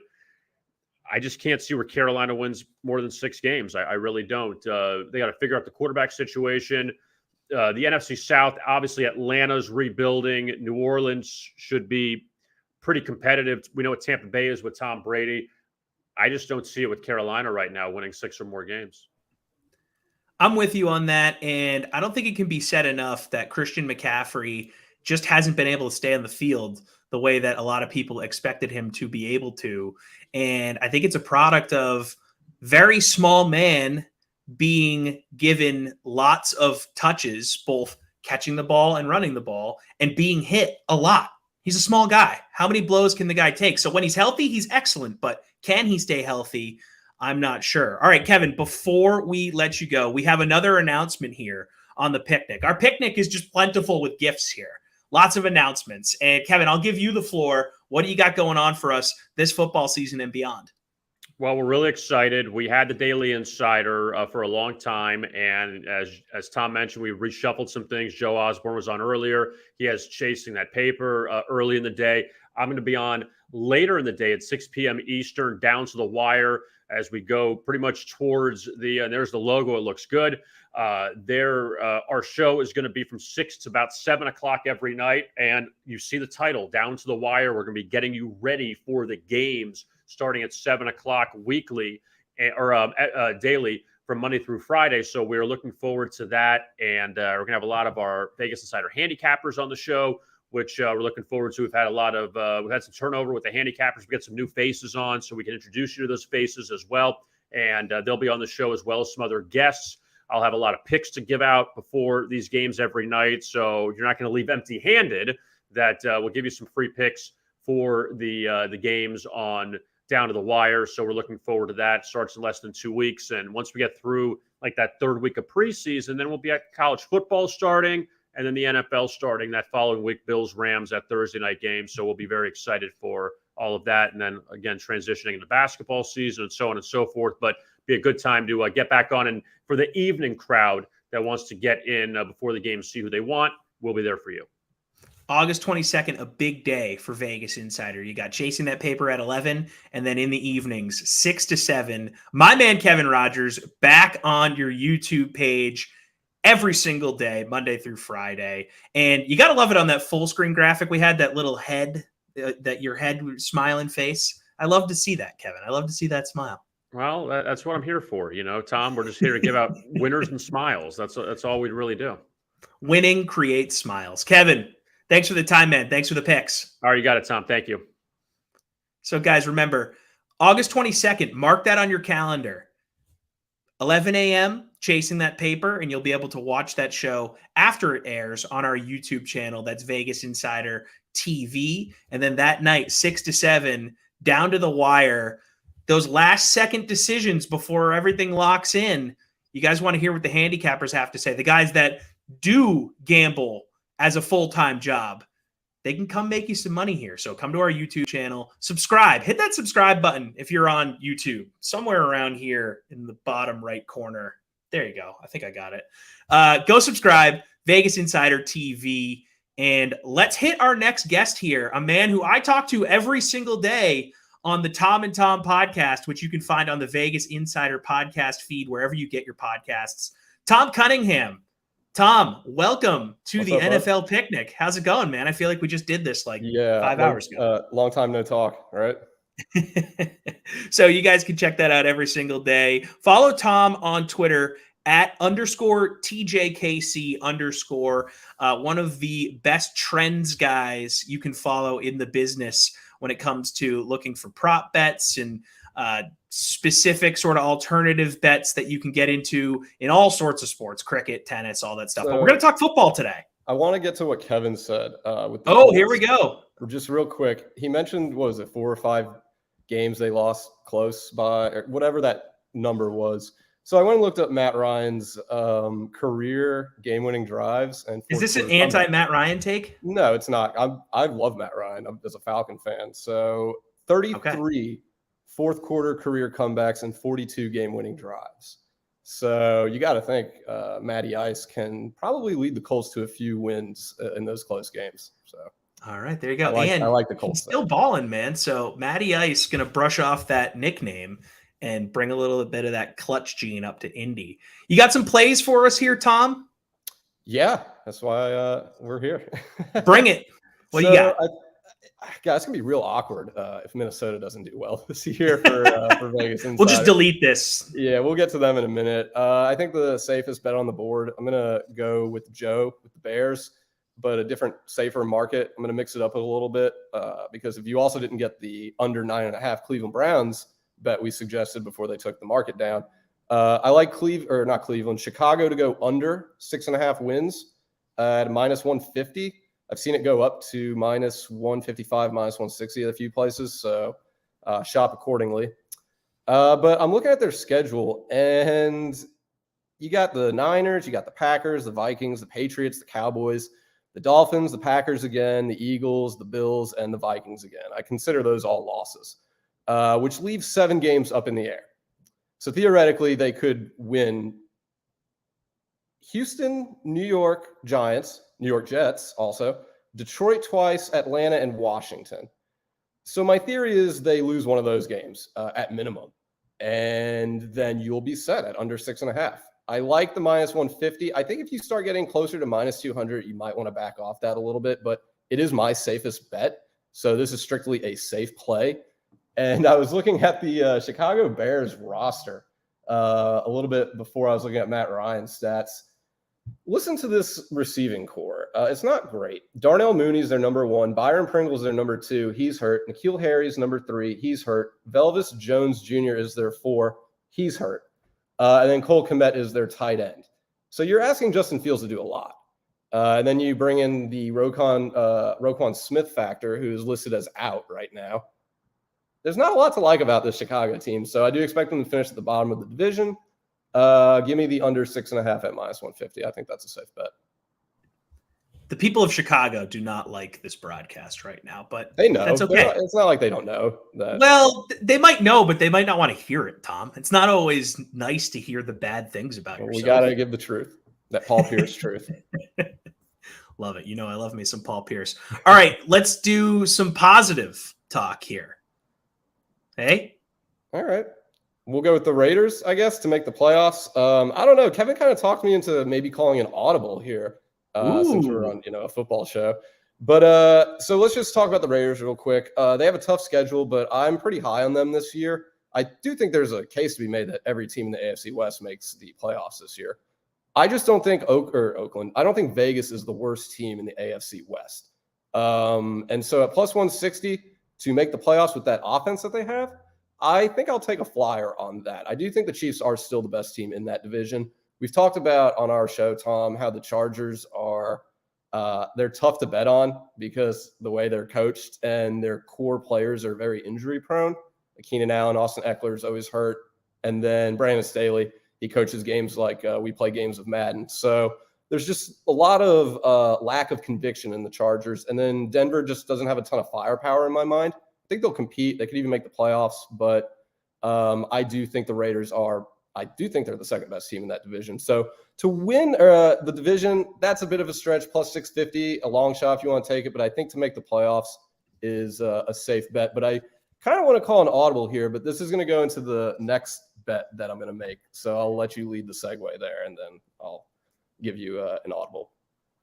I just can't see where Carolina wins more than 6 games. I really don't. They got to figure out the quarterback situation. The NFC South, obviously Atlanta's rebuilding. New Orleans should be pretty competitive. We know what Tampa Bay is with Tom Brady. I just don't see it with Carolina right now winning 6 or more games. I'm with you on that, and I don't think it can be said enough that Christian McCaffrey just hasn't been able to stay on the field the way that a lot of people expected him to be able to. And I think it's a product of very small man being given lots of touches, both catching the ball and running the ball, and being hit a lot. He's a small guy. How many blows can the guy take? So when he's healthy, he's excellent. But can he stay healthy? I'm not sure. All right, Kevin, before we let you go, we have another announcement here on the Pick-Nic. Our Pick-Nic is just plentiful with gifts here. Lots of announcements. And Kevin, I'll give you the floor. What do you got going on for us this football season and beyond? Well, we're really excited. We had the Daily Insider for a long time. And as Tom mentioned, we reshuffled some things. Joe Osborne was on earlier. He has Chasing That Paper early in the day. I'm going to be on later in the day at 6 p.m. Eastern, Down to the Wire, as we go pretty much towards and there's the logo. It looks good. Our show is going to be from 6 to about 7 o'clock every night. And you see the title, Down to the Wire. We're going to be getting you ready for the games starting at 7 o'clock weekly or daily from Monday through Friday. So we're looking forward to that. And we're going to have a lot of our Vegas Insider handicappers on the show, which we're looking forward to. We've had we've had some turnover with the handicappers. We get some new faces on, so we can introduce you to those faces as well. And they'll be on the show as well as some other guests. I'll have a lot of picks to give out before these games every night, so you're not going to leave empty-handed. That we'll give you some free picks for the games on Down to the Wire. So we're looking forward to that. Starts in less than 2 weeks, and once we get through like that third week of preseason, then we'll be at college football starting. And then the NFL starting that following week, Bills, Rams, that Thursday night game. So we'll be very excited for all of that. And then, again, transitioning into basketball season and so on and so forth. But be a good time to get back on. And for the evening crowd that wants to get in before the game, see who they want, we'll be there for you. August 22nd, a big day for Vegas Insider. You got Chasing That Paper at 11, and then in the evenings, 6 to 7, my man Kevin Rogers back on your YouTube page every single day, Monday through Friday. And you got to love it on that full screen graphic. We had that little head, that your head smiling face. I love to see that, Kevin. I love to see that smile. Well, that's what I'm here for. Tom, we're just here to give out winners and smiles. That's all we really do. Winning creates smiles. Kevin, thanks for the time, man. Thanks for the picks. All right, you got it, Tom. Thank you. So, guys, remember, August 22nd, mark that on your calendar. 11 a.m., Chasing That Paper, and you'll be able to watch that show after it airs on our YouTube channel. That's Vegas Insider TV. And then that night, 6 to 7, Down to the Wire. Those last-second decisions before everything locks in, you guys want to hear what the handicappers have to say. The guys that do gamble as a full-time job, they can come make you some money here. So come to our YouTube channel, subscribe, hit that subscribe button if you're on YouTube, somewhere around here in the bottom right corner. There you go. I think I got it. Go subscribe, Vegas Insider TV, and let's hit our next guest here, a man who I talk to every single day on the Thom and Tom podcast, which you can find on the Vegas Insider podcast feed, wherever you get your podcasts. Thom Cunningham. Tom, welcome to the NFL Pick-Nic. How's it going, man? I feel like we just did this 5 hours ago. Long time no talk, right? So you guys can check that out every single day. Follow Tom on Twitter at _TJKC_. One of the best trends guys you can follow in the business when it comes to looking for prop bets and specific sort of alternative bets that you can get into in all sorts of sports, cricket, tennis, all that stuff. But we're going to talk football today. I want to get to what Kevin said. Here we go. Just real quick. He mentioned, 4 or 5 games they lost close by, or whatever that number was. So I went and looked up Matt Ryan's career game-winning drives. And is this an anti-Matt Ryan take? No, it's not. I love Matt Ryan. I'm as a Falcon fan. So 33 fourth quarter career comebacks and 42 game-winning drives. So you got to think Matty Ice can probably lead the Colts to a few wins in those close games. So. All right, there you go. I like the Colts. He's still balling, man. So Matty Ice going to brush off that nickname and bring a little bit of that clutch gene up to Indy. You got some plays for us here, Tom? Yeah, that's why we're here. Bring it. What do you got? Guys, it's going to be real awkward if Minnesota doesn't do well this year for Vegas Insider. We'll just delete this. Yeah, we'll get to them in a minute. I think the safest bet on the board, I'm going to go with Joe with the Bears, but a different, safer market. I'm going to mix it up a little bit because if you also didn't get the under 9.5 Cleveland Browns bet we suggested before they took the market down, I like Chicago to go under 6.5 wins at -150. I've seen it go up to minus 155, minus 160 at a few places. So shop accordingly. But I'm looking at their schedule, and you got the Niners, you got the Packers, the Vikings, the Patriots, the Cowboys, the Dolphins, the Packers again, the Eagles, the Bills, and the Vikings again. I consider those all losses, which leaves 7 games up in the air. So theoretically, they could win Houston, New York Giants, New York Jets also, Detroit twice, Atlanta, and Washington. So my theory is they lose one of those games at minimum, and then you'll be set at under 6.5. I like the minus 150. I think if you start getting closer to minus 200, you might want to back off that a little bit, but it is my safest bet. So this is strictly a safe play. And I was looking at the Chicago Bears roster a little bit before I was looking at Matt Ryan's stats. Listen to this receiving core. It's not great. Darnell Mooney's their number 1. Byron Pringle's their number 2. He's hurt. N'Keal Harry's number 3. He's hurt. Velvis Jones Jr. is their 4. He's hurt. And then Cole Kmet is their tight end. So you're asking Justin Fields to do a lot. And then you bring in the Roquan Smith factor, who's listed as out right now. There's not a lot to like about this Chicago team. So I do expect them to finish at the bottom of the division. Give me the under 6.5 at minus 150. I think that's a safe bet. The people of Chicago do not like this broadcast right now, but they know. That's okay. It's not like they don't know that. Well, they might know, but they might not want to hear it, Tom. It's not always nice to hear the bad things about yourself. We got to give the truth, that Paul Pierce truth. Love it. You know, I love me some Paul Pierce. All right, let's do some positive talk here. Hey? All right. We'll go with the Raiders, I guess, to make the playoffs. I don't know. Kevin kind of talked me into maybe calling an audible here since we're on, a football show. But so let's just talk about the Raiders real quick. They have a tough schedule, but I'm pretty high on them this year. I do think there's a case to be made that every team in the AFC West makes the playoffs this year. I just don't think Oakland. I don't think Vegas is the worst team in the AFC West. And so at plus 160 to make the playoffs with that offense that they have, I think I'll take a flyer on that. I do think the Chiefs are still the best team in that division. We've talked about on our show, Tom, how the Chargers are they're tough to bet on because the way they're coached and their core players are very injury prone. Keenan Allen, Austin Eckler is always hurt. And then Brandon Staley, he coaches games like we play games of Madden. So there's just a lot of lack of conviction in the Chargers. And then Denver just doesn't have a ton of firepower in my mind. I think they'll compete. They could even make the playoffs, but I do think the Raiders are. I do think they're the second best team in that division. So to win the division, that's a bit of a stretch. Plus 650, a long shot if you want to take it. But I think to make the playoffs is a safe bet. But I kind of want to call an audible here. But this is going to go into the next bet that I'm going to make. So I'll let you lead the segue there, and then I'll give you an audible.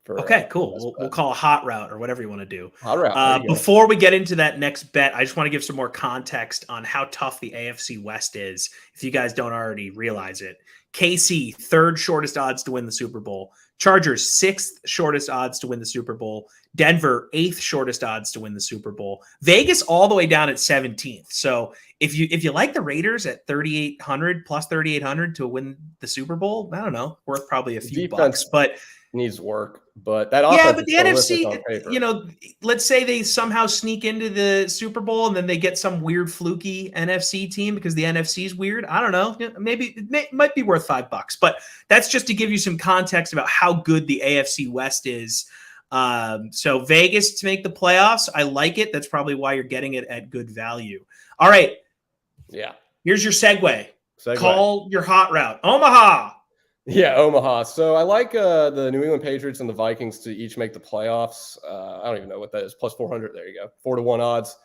Okay, cool. We'll call a hot route or whatever you want to do. Hot route. Before we get into that next bet, I just want to give some more context on how tough the AFC West is, if you guys don't already realize it. KC, 3rd shortest odds to win the Super Bowl. Chargers, 6th shortest odds to win the Super Bowl. Denver, 8th shortest odds to win the Super Bowl. Vegas all the way down at 17th. So if you like the Raiders at 3,800 plus 3,800 to win the Super Bowl, I don't know, worth probably a few bucks, but needs work. But that offense, yeah, but the NFC, let's say they somehow sneak into the Super Bowl and then they get some weird fluky NFC team because the NFC is weird. I don't know. Maybe it might be worth $5, but that's just to give you some context about how good the AFC West is. So Vegas to make the playoffs, I like it. That's probably why you're getting it at good value. All right. Yeah. Here's your segue. Call your hot route. Omaha. Yeah, Omaha. So I like the New England Patriots and the Vikings to each make the playoffs. I don't even know what that is. Plus 400. There you go. 4-1 odds.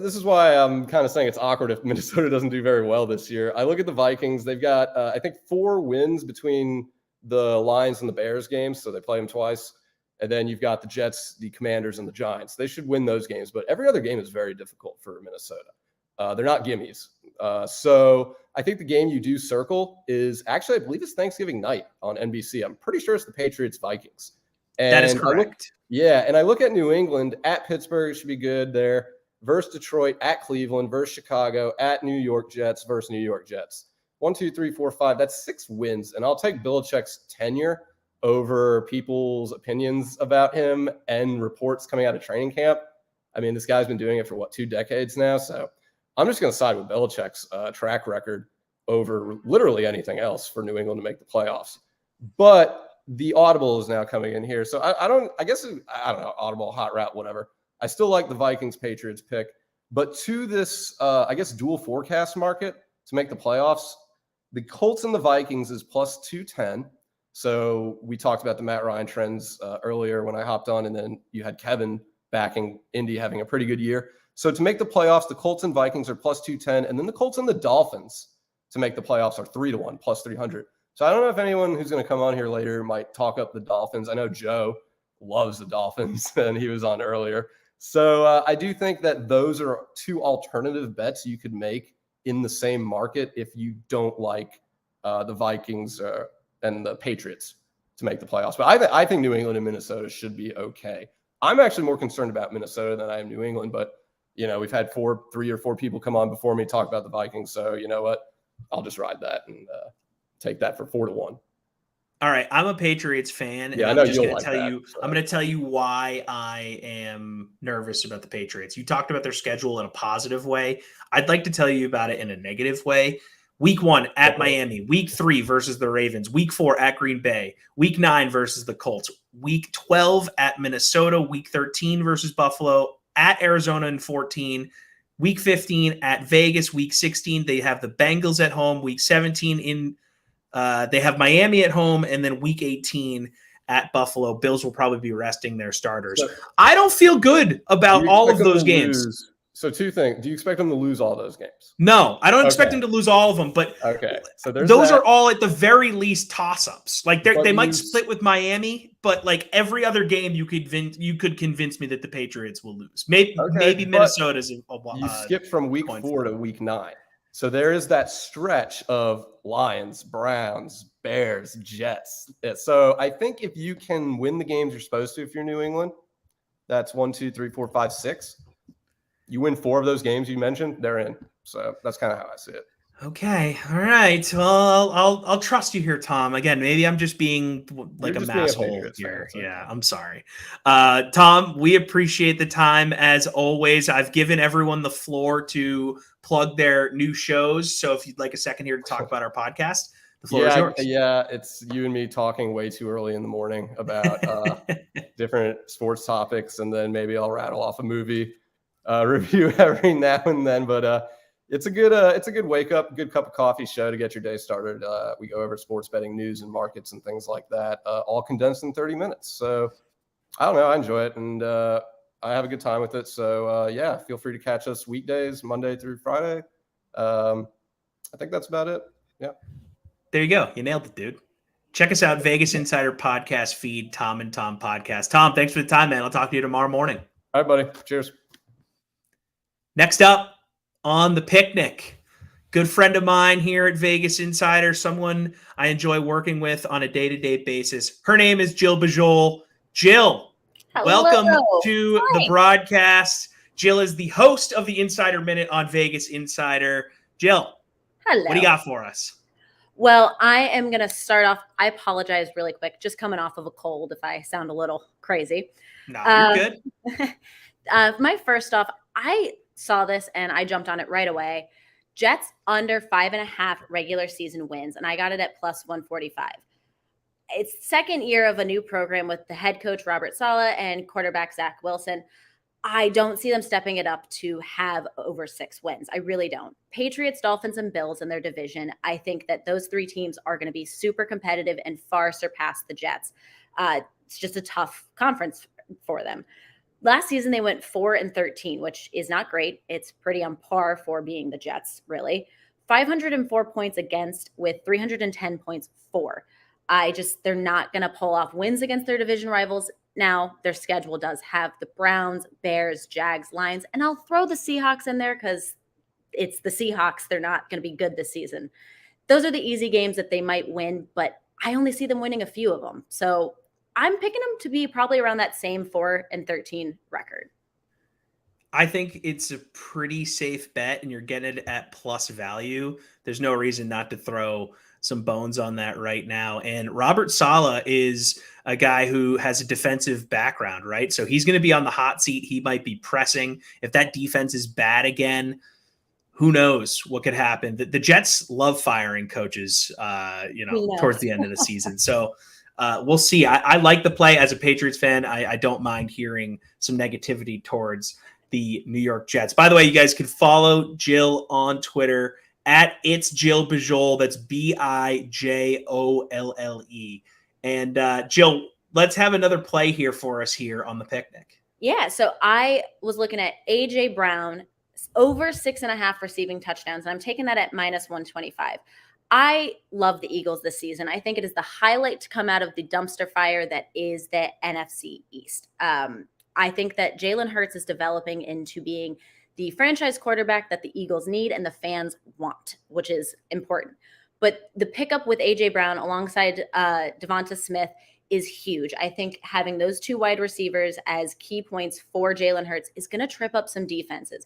This is why I'm kind of saying it's awkward if Minnesota doesn't do very well this year. I look at the Vikings. They've got, I think, 4 wins between the Lions and the Bears games. So they play them twice. And then you've got the Jets, the Commanders, and the Giants. They should win those games. But every other game is very difficult for Minnesota. They're not gimmies. So I think the game you do circle is actually, I believe it's Thanksgiving night on NBC. I'm pretty sure it's the Patriots-Vikings. And that is correct. And I look at New England, at Pittsburgh, it should be good there, versus Detroit, at Cleveland, versus Chicago, at New York Jets, versus New York Jets. 1, 2, 3, 4, 5. That's 6 wins. And I'll take Belichick's tenure over people's opinions about him and reports coming out of training camp. I mean, this guy's been doing it for 2 decades now. So I'm just going to side with Belichick's track record over literally anything else for New England to make the playoffs. But the audible is now coming in here. So I don't know, audible, hot route, whatever. I still like the Vikings Patriots pick, but to this, dual forecast market to make the playoffs, the Colts and the Vikings is plus 210. So we talked about the Matt Ryan trends earlier when I hopped on, and then you had Kevin backing Indy having a pretty good year. So to make the playoffs, the Colts and Vikings are plus 210, and then the Colts and the Dolphins to make the playoffs are 3-1, plus 300. So I don't know if anyone who's going to come on here later might talk up the Dolphins. I know Joe loves the Dolphins, and he was on earlier. So I do think that those are 2 alternative bets you could make in the same market if you don't like the Vikings and the Patriots to make the playoffs. But I think New England and Minnesota should be okay. I'm actually more concerned about Minnesota than I am New England, but we've had 3 or 4 people come on before me talk about the Vikings. So you know what? I'll just ride that and take that for 4-1. All right, I'm a Patriots fan, and Yeah, I'm I know just you'll going to like tell that, you. so. I'm going to tell you why I am nervous about the Patriots. You talked about their schedule in a positive way. I'd like to tell you about it in a negative way. Week 1 at Miami, Week 3 versus the Ravens, Week 4 at Green Bay, Week 9 versus the Colts, Week 12 at Minnesota, Week 13 versus Buffalo, at Arizona in 14. Week 15 at Vegas, Week 16 they have the Bengals at home, Week 17 in. They have Miami at home, and then Week 18 at Buffalo. Bills will probably be resting their starters. So, I don't feel good about all of those games. So 2 things. Do you expect them to lose all those games? No, I don't expect them to lose all of them, but so those are all at the very least toss-ups. Like they might split with Miami, but like every other game you could convince me that the Patriots will lose. Maybe Minnesota's you skipped from Week 4 to Week 9. So there is that stretch of Lions, Browns, Bears, Jets. So I think if you can win the games you're supposed to, if you're New England, that's 1, 2, 3, 4, 5, 6. You win 4 of those games you mentioned, they're in. So that's kind of how I see it. Okay. All right. Well, I'll trust you here, Tom. Again, maybe I'm just being like a masshole here. Yeah, I'm sorry. Tom, we appreciate the time as always. I've given everyone the floor to plug their new shows. So if you'd like a second here to talk about our podcast, the floor is yours. Yeah, it's you and me talking way too early in the morning about different sports topics, and then maybe I'll rattle off a movie review every now and then. But it's a good wake up, good cup of coffee show to get your day started. We go over sports betting news and markets and things like that, all condensed in 30 minutes. So I don't know, I enjoy it, and I have a good time with it. So feel free to catch us weekdays, Monday through Friday. I think that's about it. Yeah. There you go. You nailed it, dude. Check us out, Vegas Insider podcast feed, Tom and Tom podcast. Tom, thanks for the time, man. I'll talk to you tomorrow morning. All right, buddy. Cheers. Next up on the Pick-Nic, good friend of mine here at Vegas Insider, someone I enjoy working with on a day-to-day basis. Her name is Jill Bijolle. Jill, welcome to the broadcast. Jill is the host of the Insider Minute on Vegas Insider. Jill, hello. What do you got for us? Well, I am going to start off. I apologize really quick, just coming off of a cold if I sound a little crazy. No, you're good. My first off, I saw this and I jumped on it right away. Jets under 5.5 regular season wins, and I got it at plus 145. It's second year of a new program with the head coach, Robert Saleh, and quarterback, Zach Wilson. I don't see them stepping it up to have over 6 wins. I really don't. Patriots, Dolphins, and Bills in their division. I think that those 3 teams are going to be super competitive and far surpass the Jets. It's just a tough conference for them. Last season, they went 4-13, which is not great. It's pretty on par for being the Jets, really. 504 points against with 310 points for. They're not going to pull off wins against their division rivals. Now, their schedule does have the Browns, Bears, Jags, Lions, and I'll throw the Seahawks in there because it's the Seahawks. They're not going to be good this season. Those are the easy games that they might win, but I only see them winning a few of them. So I'm picking them to be probably around that same 4-13 record. I think it's a pretty safe bet, and you're getting it at plus value. There's no reason not to throw some bones on that right now. And Robert Saleh is a guy who has a defensive background, right? So he's going to be on the hot seat. He might be pressing. If that defense is bad again, who knows what could happen. The Jets love firing coaches, towards the end of the season. So we'll see. I like the play as a Patriots fan. I don't mind hearing some negativity towards the New York Jets. By the way, you guys can follow Jill on Twitter at It's Jill Bijolle. That's Bijolle. And Jill, let's have another play here for us here on the Pick-Nic. Yeah. So I was looking at AJ Brown over 6.5 receiving touchdowns, and I'm taking that at -125. I love the Eagles this season. I think it is the highlight to come out of the dumpster fire that is the NFC East. I think that Jalen Hurts is developing into being the franchise quarterback that the Eagles need and the fans want, which is important. But the pickup with AJ Brown alongside Devonta Smith is huge. I think having those two wide receivers as key points for Jalen Hurts is going to trip up some defenses.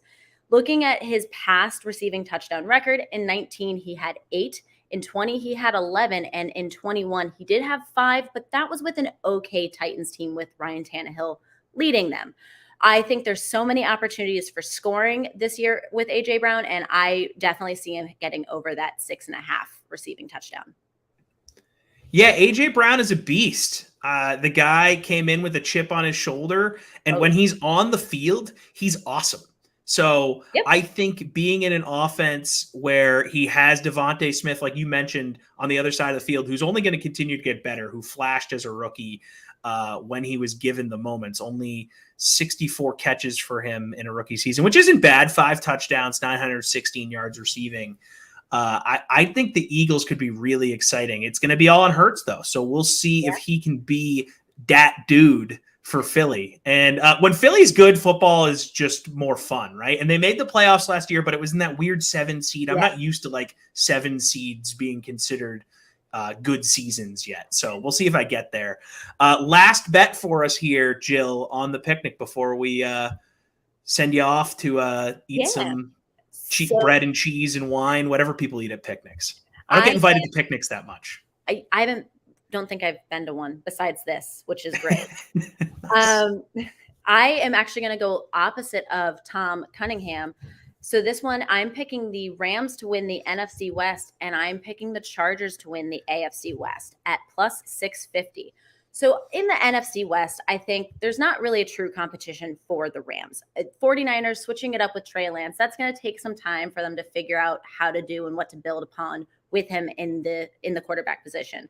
Looking at his past receiving touchdown record, in 19, he had 8. In 20, he had 11. And in 21, he did have 5, but that was with an okay Titans team with Ryan Tannehill leading them. I think there's so many opportunities for scoring this year with AJ Brown, and I definitely see him getting over that 6.5 receiving touchdown. Yeah, AJ Brown is a beast. The guy came in with a chip on his shoulder, and when he's on the field, he's awesome. So I think being in an offense where he has Devonta Smith, like you mentioned, on the other side of the field, who's only going to continue to get better, who flashed as a rookie when he was given the moments, only 64 catches for him in a rookie season, which isn't bad. 5 touchdowns, 916 yards receiving. I think the Eagles could be really exciting. It's going to be all on Hurts, though. So we'll see if he can be that dude for Philly. And when Philly's good, football is just more fun, right? And they made the playoffs last year, but it was in that weird 7 seed. I'm not used to like 7 seeds being considered good seasons yet. So we'll see if I get there. Last bet for us here, Jill, on the Pick-Nic before we send you off to eat some bread and cheese and wine, whatever people eat at picnics. I don't get invited to picnics that much. I don't think I've been to one besides this, which is great. I am actually going to go opposite of Thom Cunningham. So this one, I'm picking the Rams to win the NFC West, and I'm picking the Chargers to win the AFC West at +650. So in the NFC West, I think there's not really a true competition for the Rams. 49ers switching it up with Trey Lance, that's going to take some time for them to figure out how to do and what to build upon with him in the quarterback position.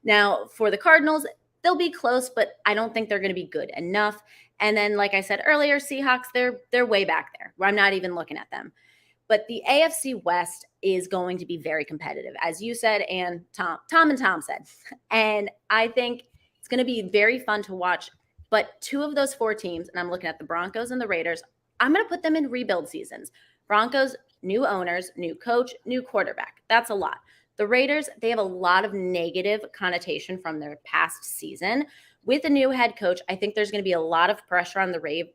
Now, for the Cardinals, they'll be close, but I don't think they're going to be good enough. And then, like I said earlier, Seahawks, they're way back there, where I'm not even looking at them. But the AFC West is going to be very competitive, as you said, and Tom said. And I think it's going to be very fun to watch. But 2 of those 4 teams, and I'm looking at the Broncos and the Raiders, I'm going to put them in rebuild seasons. Broncos, new owners, new coach, new quarterback. That's a lot. The Raiders, they have a lot of negative connotation from their past season. With a new head coach, I think there's going to be a lot of pressure on the Raiders,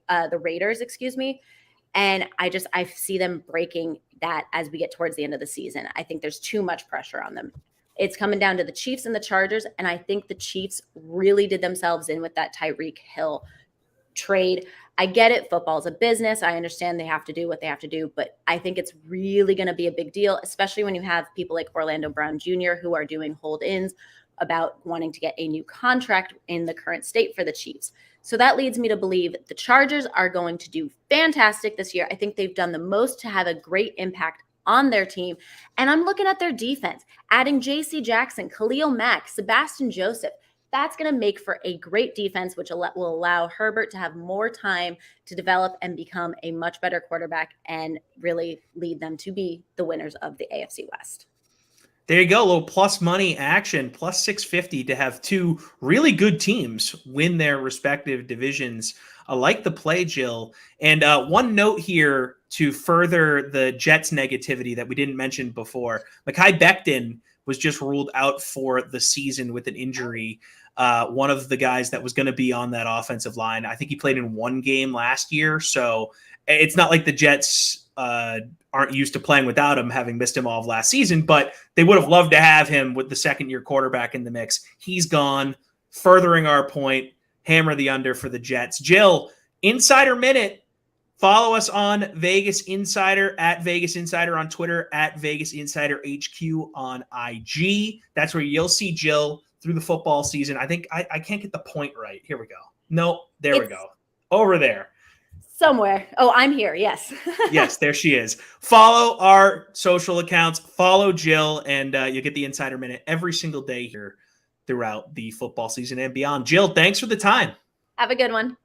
and I see them breaking that as we get towards the end of the season. I think there's too much pressure on them. It's coming down to the Chiefs and the Chargers, and I think the Chiefs really did themselves in with that Tyreek Hill trade. I get it. Football's a business. I understand they have to do what they have to do, but I think it's really going to be a big deal, especially when you have people like Orlando Brown Jr. who are doing hold-ins about wanting to get a new contract in the current state for the Chiefs. So that leads me to believe the Chargers are going to do fantastic this year. I think they've done the most to have a great impact on their team. And I'm looking at their defense, adding J.C. Jackson, Khalil Mack, Sebastian Joseph. That's going to make for a great defense, which will allow Herbert to have more time to develop and become a much better quarterback and really lead them to be the winners of the AFC West. There you go, a little plus money action, +650 to have 2 really good teams win their respective divisions. I like the play, Jill. And one note here to further the Jets negativity that we didn't mention before. Mekhi Becton was just ruled out for the season with an injury. One of the guys that was going to be on that offensive line, I think he played in one game last year. So it's not like the Jets aren't used to playing without him, having missed him all of last season, but they would have loved to have him with the second-year quarterback in the mix. He's gone, furthering our point. Hammer the under for the Jets. Jill, Insider Minute. Follow us on Vegas Insider, at Vegas Insider on Twitter, at Vegas Insider HQ on IG. That's where you'll see Jill through the football season. I think I can't get the point right. Here we go. No, there we go. Over there. Somewhere. Oh, I'm here. Yes. Yes, there she is. Follow our social accounts. Follow Jill, and you'll get the Insider Minute every single day here throughout the football season and beyond. Jill, thanks for the time. Have a good one.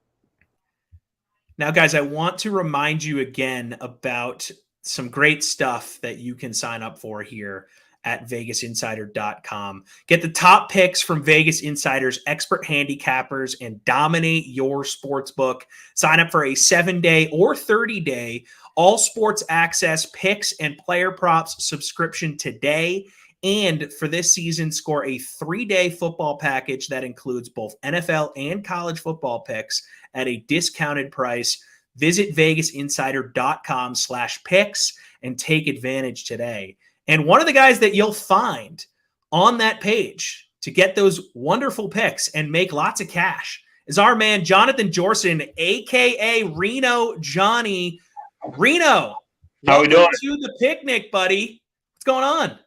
Now, guys, I want to remind you again about some great stuff that you can sign up for here at VegasInsider.com. Get the top picks from Vegas Insider's expert handicappers and dominate your sports book. Sign up for a 7-day or 30-day all sports access picks and player props subscription today. And for this season, score a 3-day football package that includes both NFL and college football picks at a discounted price. Visit VegasInsider.com/picks and take advantage today. And one of the guys that you'll find on that page to get those wonderful picks and make lots of cash is our man, Jonathan Jorson, a.k.a. Reno Johnny. Reno, how we doing? To the Pick-Nic, buddy. What's going on?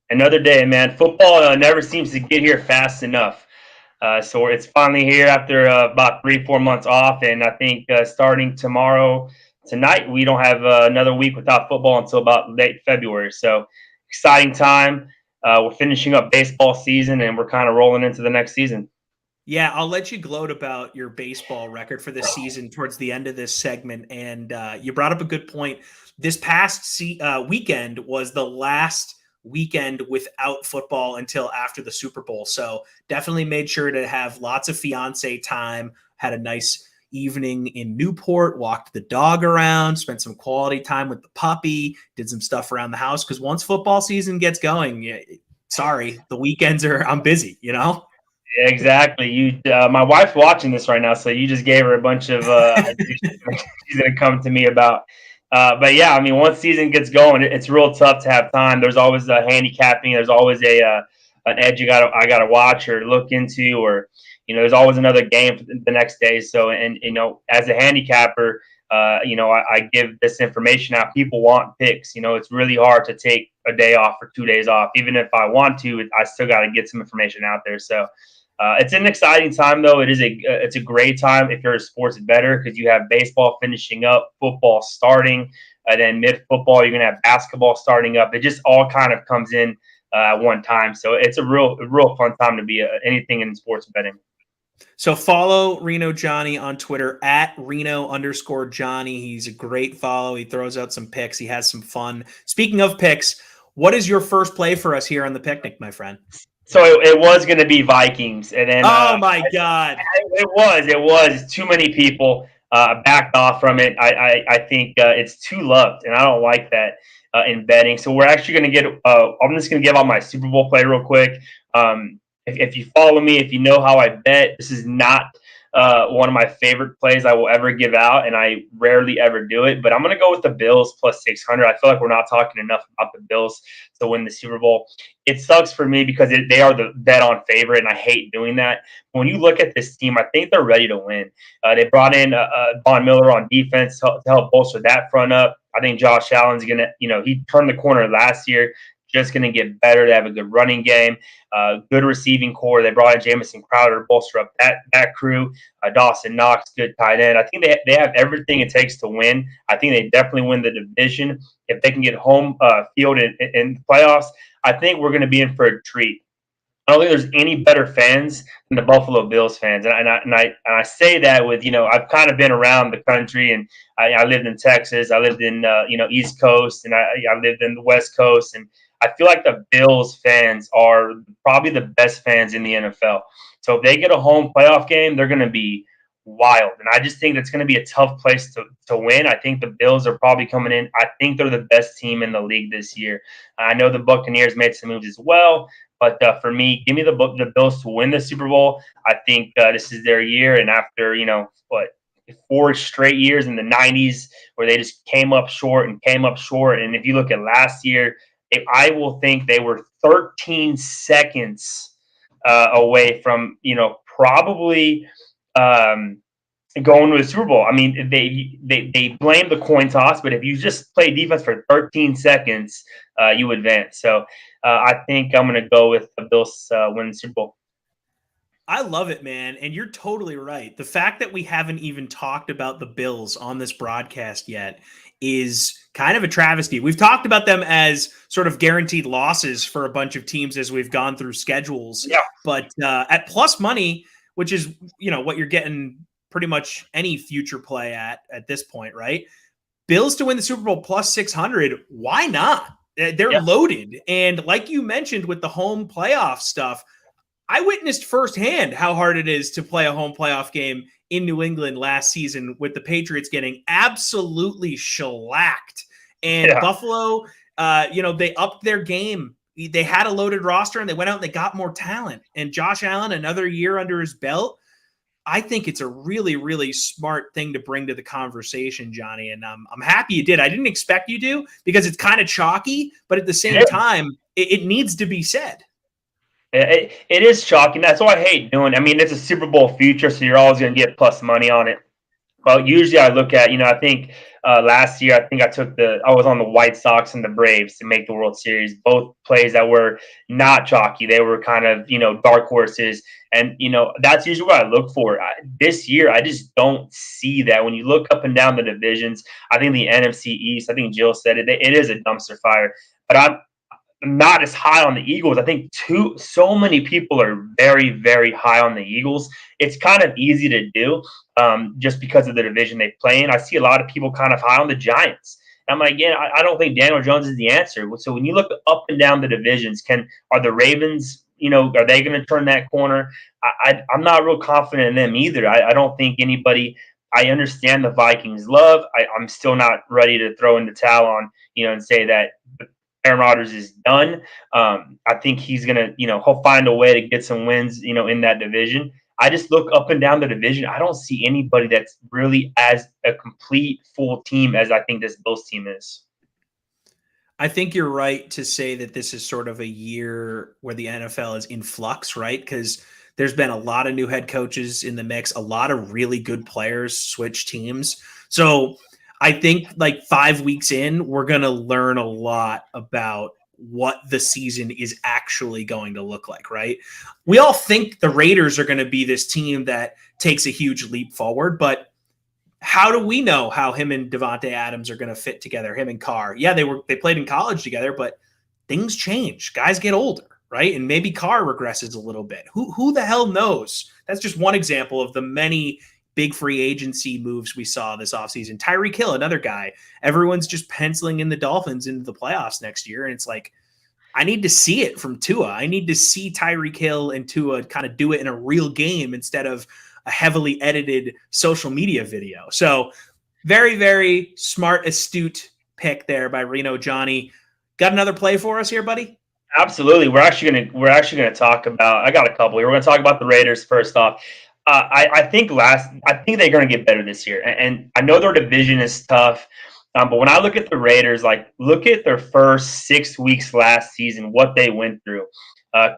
Another day, man. Football never seems to get here fast enough. So it's finally here after about 3-4 months off. And I think starting tonight, we don't have another week without football until about late February. So exciting time. We're finishing up baseball season, and we're kind of rolling into the next season. Yeah, I'll let you gloat about your baseball record for this season towards the end of this segment. And you brought up a good point. This past weekend was the last weekend without football until after the Super Bowl. So definitely made sure to have lots of fiance time, had a nice evening in Newport, walked the dog around, spent some quality time with the puppy, did some stuff around the house. Because once football season gets going, the weekends I'm busy, you know? Yeah, exactly. My wife's watching this right now, so you just gave her a bunch of she's going to come to me about. But yeah, I mean, once season gets going, it's real tough to have time. There's always a handicapping. There's always an edge I gotta watch or look into, or there's always another game the next day. So, and as a handicapper, I give this information out. People want picks. It's really hard to take a day off or 2 days off. Even if I want to, I still got to get some information out there. So. It's an exciting time, though. It's a great time if you're a sports bettor, because you have baseball finishing up, football starting, and then mid-football you're going to have basketball starting up. It just all kind of comes in at one time. So it's a real fun time to be anything in sports betting. So follow Reno Johnny on Twitter at Reno_Johnny. He's a great follow. He throws out some picks. He has some fun. Speaking of picks, what is your first play for us here on the Pick-Nic, my friend? So it was going to be Vikings, and then my God, it was too many people backed off from it. I think it's too loved, and I don't like that in betting. So we're actually going to get. I'm just going to give out my Super Bowl play real quick. If you follow me, if you know how I bet, this is not one of my favorite plays I will ever give out, and I rarely ever do it. But I'm going to go with the Bills plus 600. I feel like we're not talking enough about the Bills to win the Super Bowl. It sucks for me because they are the bet-on favorite, and I hate doing that. When you look at this team, I think they're ready to win. They brought in Von Miller on defense to help bolster that front up. I think Josh Allen's going to, he turned the corner last year. Just going to get better. They have a good running game, good receiving core. They brought in Jamison Crowder to bolster up that crew. Dawson Knox, good tight end. I think they have everything it takes to win. I think they definitely win the division. If they can get home field in the playoffs, I think we're going to be in for a treat. I don't think there's any better fans than the Buffalo Bills fans, and I say that with I've kind of been around the country, and I lived in Texas, I lived in East Coast, and I lived in the West Coast, and I feel like the Bills fans are probably the best fans in the NFL. So if they get a home playoff game, they're going to be wild. And I just think that's going to be a tough place to win. I think the Bills are probably coming in. I think they're the best team in the league this year. I know the Buccaneers made some moves as well. But for me, give me the Bills to win the Super Bowl. I think this is their year. And after, 4 straight years in the 90s where they just came up short. And if you look at last year, I will think they were 13 seconds away from, probably going to the Super Bowl. I mean, they blame the coin toss, but if you just play defense for 13 seconds, you advance. So I think I'm going to go with the Bills winning the Super Bowl. I love it, man. And you're totally right. The fact that we haven't even talked about the Bills on this broadcast yet is kind of a travesty. We've talked about them as sort of guaranteed losses for a bunch of teams as we've gone through schedules. Yeah. But at plus money, which is, what you're getting pretty much any future play at this point, right? Bills to win the Super Bowl plus 600. Why not? They're loaded. And like you mentioned with the home playoff stuff, I witnessed firsthand how hard it is to play a home playoff game in New England last season with the Patriots getting absolutely shellacked. And Buffalo, they upped their game. They had a loaded roster and they went out and they got more talent. And Josh Allen, another year under his belt. I think it's a really, really smart thing to bring to the conversation, Johnny. And I'm happy you did. I didn't expect you to because it's kind of chalky, but at the same time, it needs to be said. It is shocking. That's what I hate doing. I mean, it's a Super Bowl future, so you're always going to get plus money on it. Well, usually I look at, I think last year, I was on the White Sox and the Braves to make the World Series, both plays that were not chalky. They were kind of, dark horses. And, that's usually what I look for. This year, I just don't see that. When you look up and down the divisions, I think the NFC East, I think Jill said it is a dumpster fire. But I'm not as high on the Eagles. I think so many people are very, very high on the Eagles. It's kind of easy to do just because of the division they play in. I see a lot of people kind of high on the Giants. I'm like, I don't think Daniel Jones is the answer. So when you look up and down the divisions, are the Ravens, are they going to turn that corner? I'm not real confident in them either. I don't think anybody. I understand the Vikings love. I'm still not ready to throw in the towel on, and say that Aaron Rodgers is done. I think he's going to, he'll find a way to get some wins, in that division. I just look up and down the division. I don't see anybody that's really as a complete full team as I think this Bills team is. I think you're right to say that this is sort of a year where the NFL is in flux, right? Because there's been a lot of new head coaches in the mix, a lot of really good players switch teams. So I think 5 weeks in, we're going to learn a lot about what the season is actually going to look like, right? We all think the Raiders are going to be this team that takes a huge leap forward, but how do we know how him and Davante Adams are going to fit together, him and Carr? Yeah, they played in college together, but things change. Guys get older, right? And maybe Carr regresses a little bit. Who the hell knows? That's just one example of the many big free agency moves we saw this offseason. Tyreek Hill, another guy. Everyone's just penciling in the Dolphins into the playoffs next year. And it's like, I need to see it from Tua. I need to see Tyreek Hill and Tua kind of do it in a real game instead of a heavily edited social media video. So very, very smart, astute pick there by Reno Johnny. Got another play for us here, buddy? Absolutely. We're actually gonna talk about. I got a couple here. We're gonna talk about the Raiders first off. I think they're going to get better this year, and I know their division is tough. But when I look at the Raiders, look at their first 6 weeks last season, what they went through,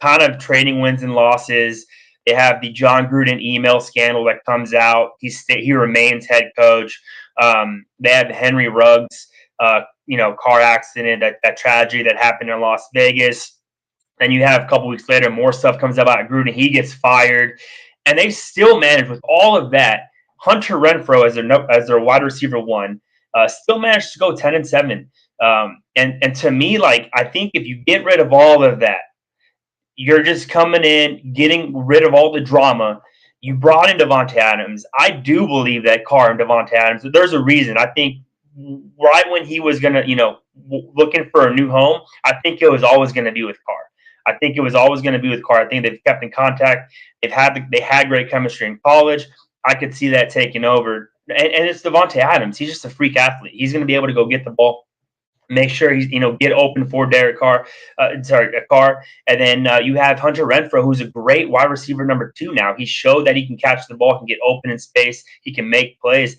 kind of trading wins and losses. They have the John Gruden email scandal that comes out. He remains head coach. They have the Henry Ruggs, car accident, that tragedy that happened in Las Vegas. Then you have a couple weeks later, more stuff comes out about Gruden. He gets fired. And they still managed with all of that. Hunter Renfrow as their wide receiver one, still managed to go 10-7. And to me, I think if you get rid of all of that, you're just coming in, getting rid of all the drama. You brought in Davante Adams. I do believe that Carr and Davante Adams. There's a reason. I think right when he was gonna, looking for a new home, I think it was always going to be with Carr. I think they've kept in contact. They had great chemistry in college. I could see that taking over. And it's Devontae Adams. He's just a freak athlete. He's going to be able to go get the ball, make sure he's, get open for Carr, and then you have Hunter Renfrow, who's a great wide receiver number 2 now. He showed that he can catch the ball, can get open in space, he can make plays.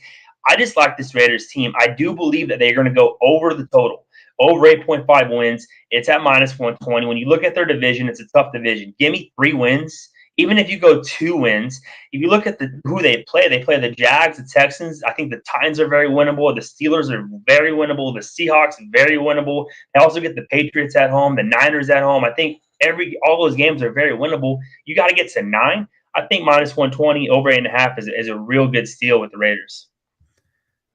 I just like this Raiders team. I do believe that they're going to go over the total, over 8.5 wins. It's at -120. When you look at their division, it's a tough division. Give me 3 wins. Even if you go 2 wins, if you look at who they play the Jags, the Texans. I think the Titans are very winnable. The Steelers are very winnable. The Seahawks very winnable. They also get the Patriots at home, the Niners at home. I think all those games are very winnable. You got to get to 9. I think -120 over 8.5 is a real good steal with the Raiders.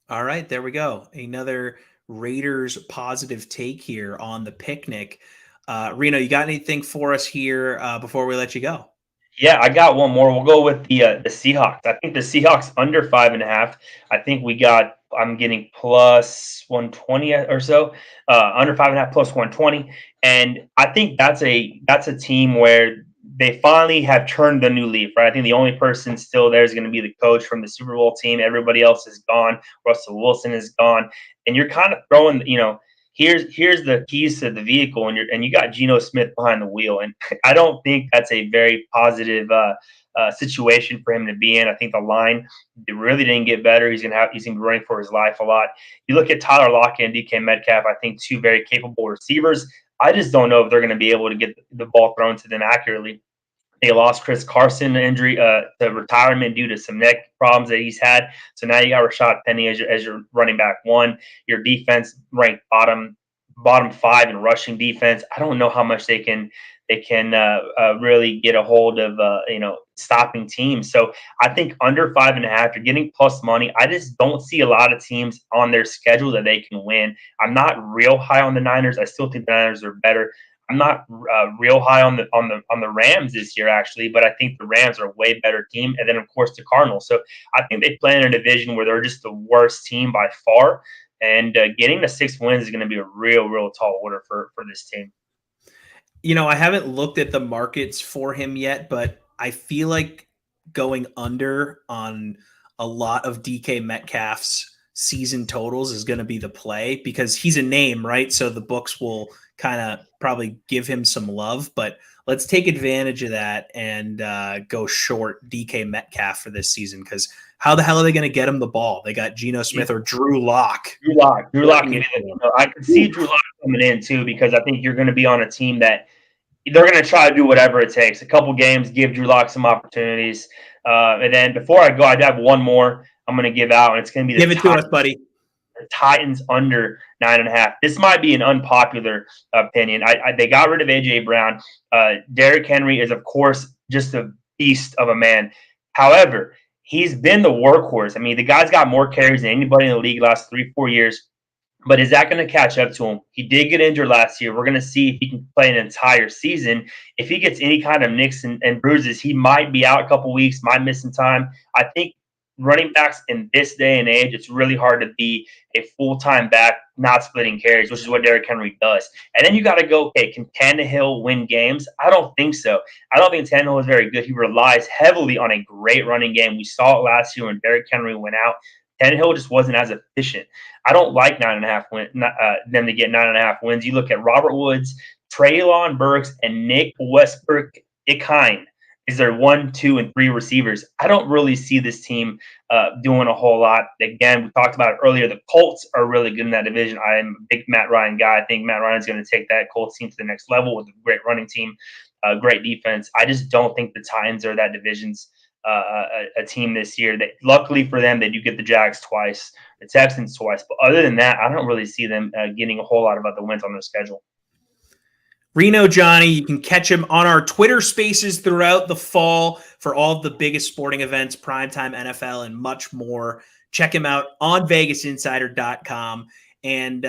All right, there we go. Another Raiders positive take here on the Pick-Nic. Reno, you got anything for us here before we let you go? Yeah, I got one more. We'll go with the Seahawks. I think the Seahawks under 5.5. I think I'm getting +120 or so. Under 5.5 +120, and I think that's a team where they finally have turned the new leaf, right? I think the only person still there is going to be the coach from the Super Bowl team. Everybody else is gone. Russell Wilson is gone, and you're kind of throwing, Here's the keys to the vehicle, and you got Geno Smith behind the wheel, and I don't think that's a very positive situation for him to be in. I think the line really didn't get better. He's gonna be running for his life a lot. You look at Tyler Lockett and DK Metcalf. I think 2 very capable receivers. I just don't know if they're going to be able to get the ball thrown to them accurately. They lost Chris Carson injury to retirement due to some neck problems that he's had. So now you got Rashad Penny as your running back 1. Your defense ranked bottom 5 in rushing defense. I don't know how much they can really get a hold of stopping teams. So I think under 5.5, you're getting plus money. I just don't see a lot of teams on their schedule that they can win. I'm not real high on the Niners. I still think the Niners are better. I'm not real high on the Rams this year, actually, but I think the Rams are a way better team. And then, of course, the Cardinals. So I think they play in a division where they're just the worst team by far. And getting to 6 wins is going to be a real, real tall order for this team. I haven't looked at the markets for him yet, but I feel like going under on a lot of DK Metcalf's season totals is going to be the play because he's a name, right? So the books will kind of probably give him some love, but let's take advantage of that and go short DK Metcalf for this season because how the hell are they going to get him the ball? They got Geno Smith or Drew Lock. Drew Lock. I can see Drew Lock coming in too because I think you're going to be on a team that they're going to try to do whatever it takes. A couple games, give Drew Lock some opportunities. And then before I go, I have one more I'm going to give out, and it's going to be give it to us, buddy. The Titans under 9.5. This might be an unpopular opinion. They got rid of AJ Brown. Derrick Henry is, of course, just a beast of a man. However, he's been the workhorse. I mean, the guy's got more carries than anybody in the league the last 3-4 years. But is that going to catch up to him? He did get injured last year. We're going to see if he can play an entire season. If he gets any kind of nicks and bruises, he might be out a couple weeks, might miss some time. I think running backs in this day and age, it's really hard to be a full-time back, not splitting carries, which is what Derrick Henry does. And then you got to go, okay, can Tannehill win games? I don't think so. I don't think Tannehill is very good. He relies heavily on a great running game. We saw it last year when Derrick Henry went out. Tannehill just wasn't as efficient. I don't like 9.5 them to get 9.5 wins. You look at Robert Woods, Treylon Burks, and Nick Westbrook-Ikine is their 1, 2, and 3 receivers. I don't really see this team doing a whole lot. Again, we talked about it earlier. The Colts are really good in that division. I am a big Matt Ryan guy. I think Matt Ryan is going to take that Colts team to the next level with a great running team, great defense. I just don't think the Titans are that division's a team this year. That luckily for them, they do get the Jags twice, the Texans twice. But other than that, I don't really see them getting a whole lot of other wins on their schedule. Reno Johnny, you can catch him on our Twitter spaces throughout the fall for all of the biggest sporting events, primetime NFL, and much more. Check him out on VegasInsider.com. And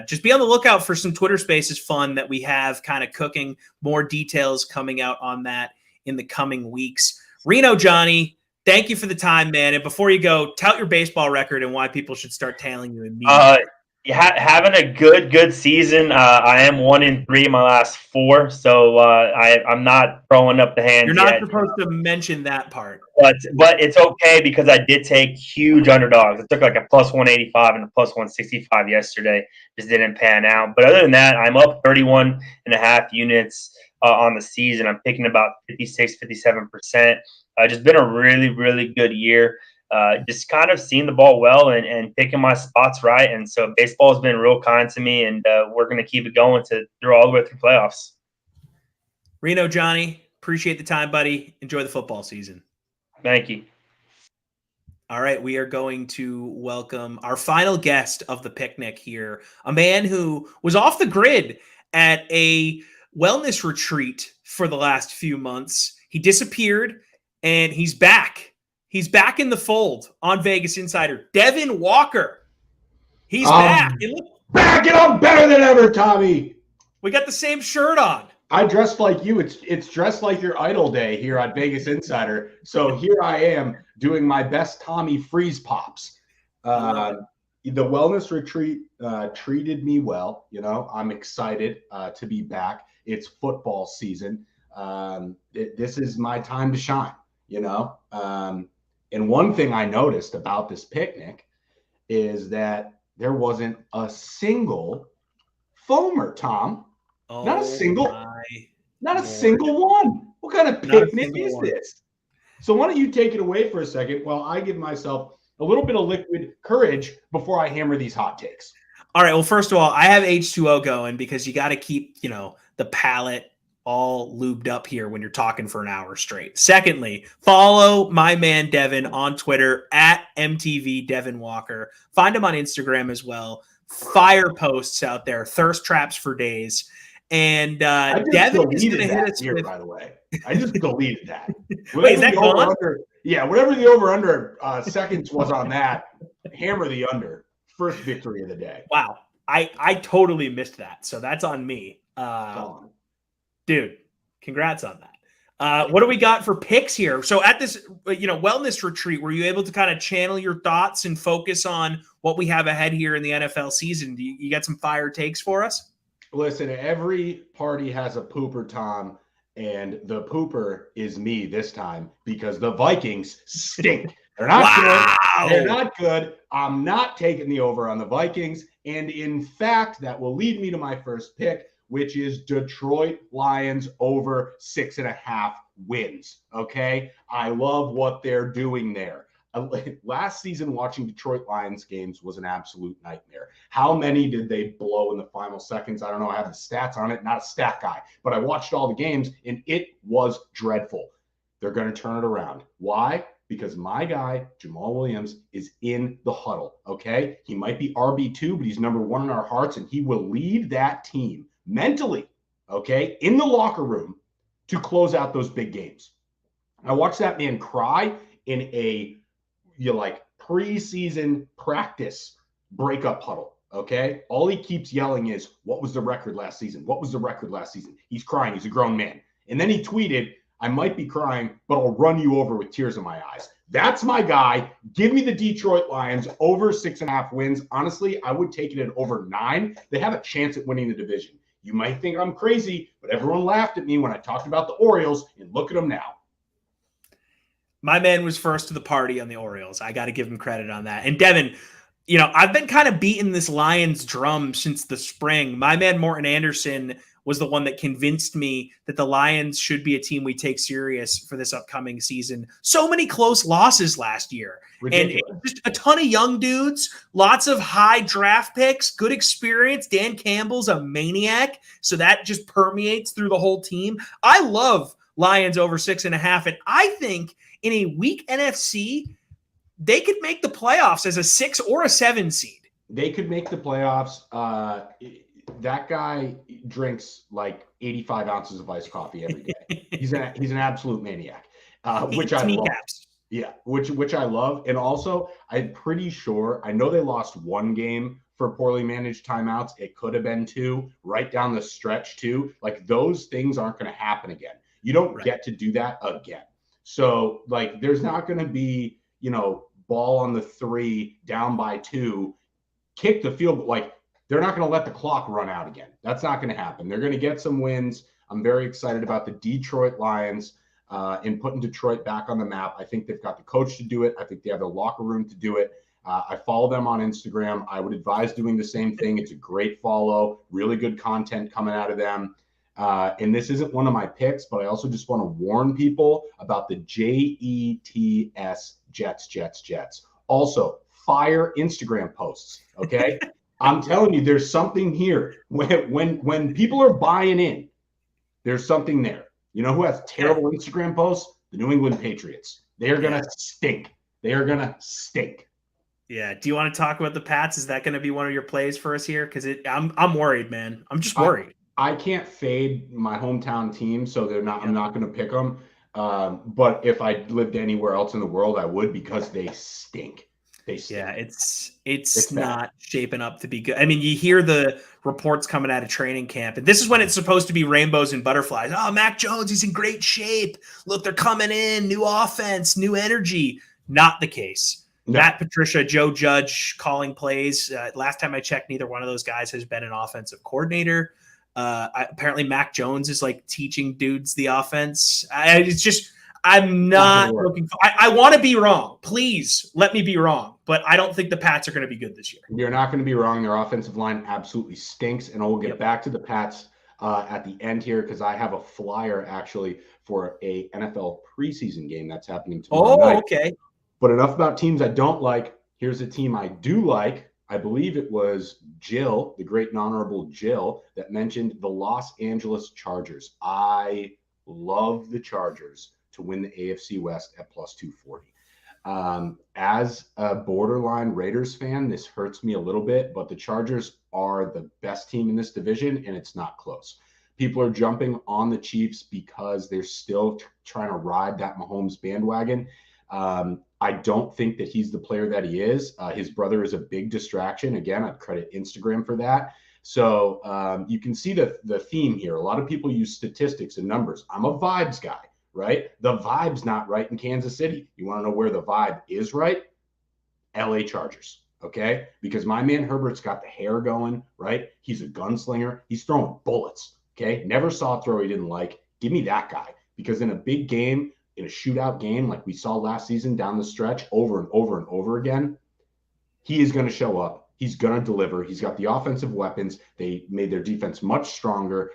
just be on the lookout for some Twitter spaces fun that we have kind of cooking. More details coming out on that in the coming weeks. Reno Johnny, thank you for the time, man. And before you go, tout your baseball record and why people should start tailing you immediately. Having a good season. I am 1-3 in my last 4, so I'm not throwing up the hands. You're not yet. supposed to mention that part, but it's okay because I did take huge underdogs. I took like a plus 185 and a plus 165 yesterday. Just didn't pan out. But other than that, I'm up 31.5 units on the season. I'm picking about 56-57%. Just been a really good year. Just kind of seeing the ball well and picking my spots right. And so baseball has been real kind to me, and we're going to keep it going through all the way through playoffs. Reno Johnny, appreciate the time, buddy. Enjoy the football season. Thank you. All right, we are going to welcome our final guest of the Pick-Nic here, a man who was off the grid at a wellness retreat for the last few months. He disappeared, and he's back. He's back in the fold on Vegas Insider. Devin Walker. He's back. Back, and I'm better than ever, Tommy. We got the same shirt on. I dressed like you. It's dressed like your idol day here on Vegas Insider. So here I am doing my best Tommy Freeze pops. The wellness retreat treated me well. You know, I'm excited to be back. It's football season. This is my time to shine, you know. And one thing I noticed about this picnic is that there wasn't a single foamer, Tom. Not a single one. What kind of picnic is this? So why don't you take it away for a second while I give myself a little bit of liquid courage before I hammer these hot takes. All right. Well, first of all, I have H2O going because you got to keep, you know, the palate all lubed up here when you're talking for an hour straight. Secondly, follow my man Devin on Twitter at MTV Devin Walker. Find him on Instagram as well. Fire posts out there, thirst traps for days. And Devin is going to hit us here, with, by the way. I just deleted that. Wait, is that gone? Yeah, whatever the over-under seconds was on that, hammer the under. First victory of the day. Wow. I totally missed that. So that's on me. Dude, congrats on that. What do we got for picks here? So at this, wellness retreat, were you able to kind of channel your thoughts and focus on what we have ahead here in the NFL season? Do you got some fire takes for us? Listen, every party has a pooper, Tom, and the pooper is me this time because the Vikings stink. They're not good. They're not good. I'm not taking the over on the Vikings. And in fact, that will lead me to my first pick, which is Detroit Lions over 6.5 wins. Okay. I love what they're doing there. Last season, watching Detroit Lions games was an absolute nightmare. How many did they blow in the final seconds? I don't know. I have the stats on it. Not a stat guy, but I watched all the games and it was dreadful. They're going to turn it around. Why? Because my guy, Jamal Williams, is in the huddle. Okay. He might be RB2, but he's number 1 in our hearts, and he will lead that team mentally, okay, in the locker room to close out those big games. I watched that man cry in a preseason practice breakup huddle, okay? All he keeps yelling is, what was the record last season? What was the record last season? He's crying. He's a grown man. And then he tweeted, I might be crying, but I'll run you over with tears in my eyes. That's my guy. Give me the Detroit Lions over 6.5 wins. Honestly, I would take it at over 9. They have a chance at winning the division. You might think I'm crazy, but everyone laughed at me when I talked about the Orioles, and look at them now. My man was first to the party on the Orioles. I got to give him credit on that. And Devin, I've been kind of beating this Lions drum since the spring. My man Morton Anderson was the one that convinced me that the Lions should be a team we take serious for this upcoming season. So many close losses last year. Ridiculous. And just a ton of young dudes, lots of high draft picks, good experience. Dan Campbell's a maniac, so that just permeates through the whole team. I love Lions over 6.5, and I think in a weak NFC, they could make the playoffs as a 6 or a 7 seed. They could make the playoffs. That guy drinks like 85 ounces of iced coffee every day. He's an absolute maniac, which I love. Yeah, which I love. And also, I'm pretty sure, I know they lost 1 game for poorly managed timeouts. It could have been 2 right down the stretch too. Like, those things aren't going to happen again. You don't get to do that again. So, like, there's not going to be, ball on the 3, down by 2, kick the field, like they're not going to let the clock run out again. That's not going to happen. They're going to get some wins. I'm very excited about the Detroit Lions and putting Detroit back on the map. I think they've got the coach to do it. I think they have the locker room to do it. I follow them on Instagram. I would advise doing the same thing. It's a great follow, really good content coming out of them. And this isn't one of my picks, but I also just want to warn people about the Jets. Also, fire Instagram posts, okay? I'm telling you, there's something here. When people are buying in, there's something there. You know who has terrible Instagram posts? The New England Patriots. They are going to stink. They are going to stink. Yeah. Do you want to talk about the Pats? Is that going to be one of your plays for us here? Because I'm worried, man. I'm just worried. I can't fade my hometown team, so they're not. I'm not going to pick them. But if I lived anywhere else in the world, I would, because they stink. They stink. Yeah, it's not shaping up to be good. I mean, you hear the reports coming out of training camp, and this is when it's supposed to be rainbows and butterflies. Oh, Mac Jones, he's in great shape. Look, they're coming in, new offense, new energy. Not the case. No. Matt Patricia, Joe Judge calling plays. Last time I checked, neither one of those guys has been an offensive coordinator. Apparently Mac Jones is like teaching dudes the offense. I'm not looking for, I want to be wrong. Please let me be wrong, but I don't think the Pats are going to be good this year. You're not going to be wrong. Their offensive line absolutely stinks. And we'll get back to the Pats at the end here, because I have a flyer actually for a NFL preseason game that's happening tomorrow night. Okay. But enough about teams I don't like. Here's a team I do like. I believe it was Jill, the great and honorable Jill, that mentioned the Los Angeles Chargers. I love the Chargers to win the AFC West at plus 240. As a borderline Raiders fan, this hurts me a little bit, but the Chargers are the best team in this division, and it's not close. People are jumping on the Chiefs because they're still trying to ride that Mahomes bandwagon. I don't think that he's the player that he is. His brother is a big distraction. Again, I'd credit Instagram for that. So you can see the theme here. A lot of people use statistics and numbers. I'm a vibes guy, right? The vibe's not right in Kansas City. You want to know where the vibe is right? LA Chargers, okay? Because my man Herbert's got the hair going, right? He's a gunslinger. He's throwing bullets, okay? Never saw a throw he didn't like. Give me that guy. Because in a big game, in a shootout game like we saw last season down the stretch over and over and over again, he is going to show up. He's going to deliver. He's got the offensive weapons. They made their defense much stronger.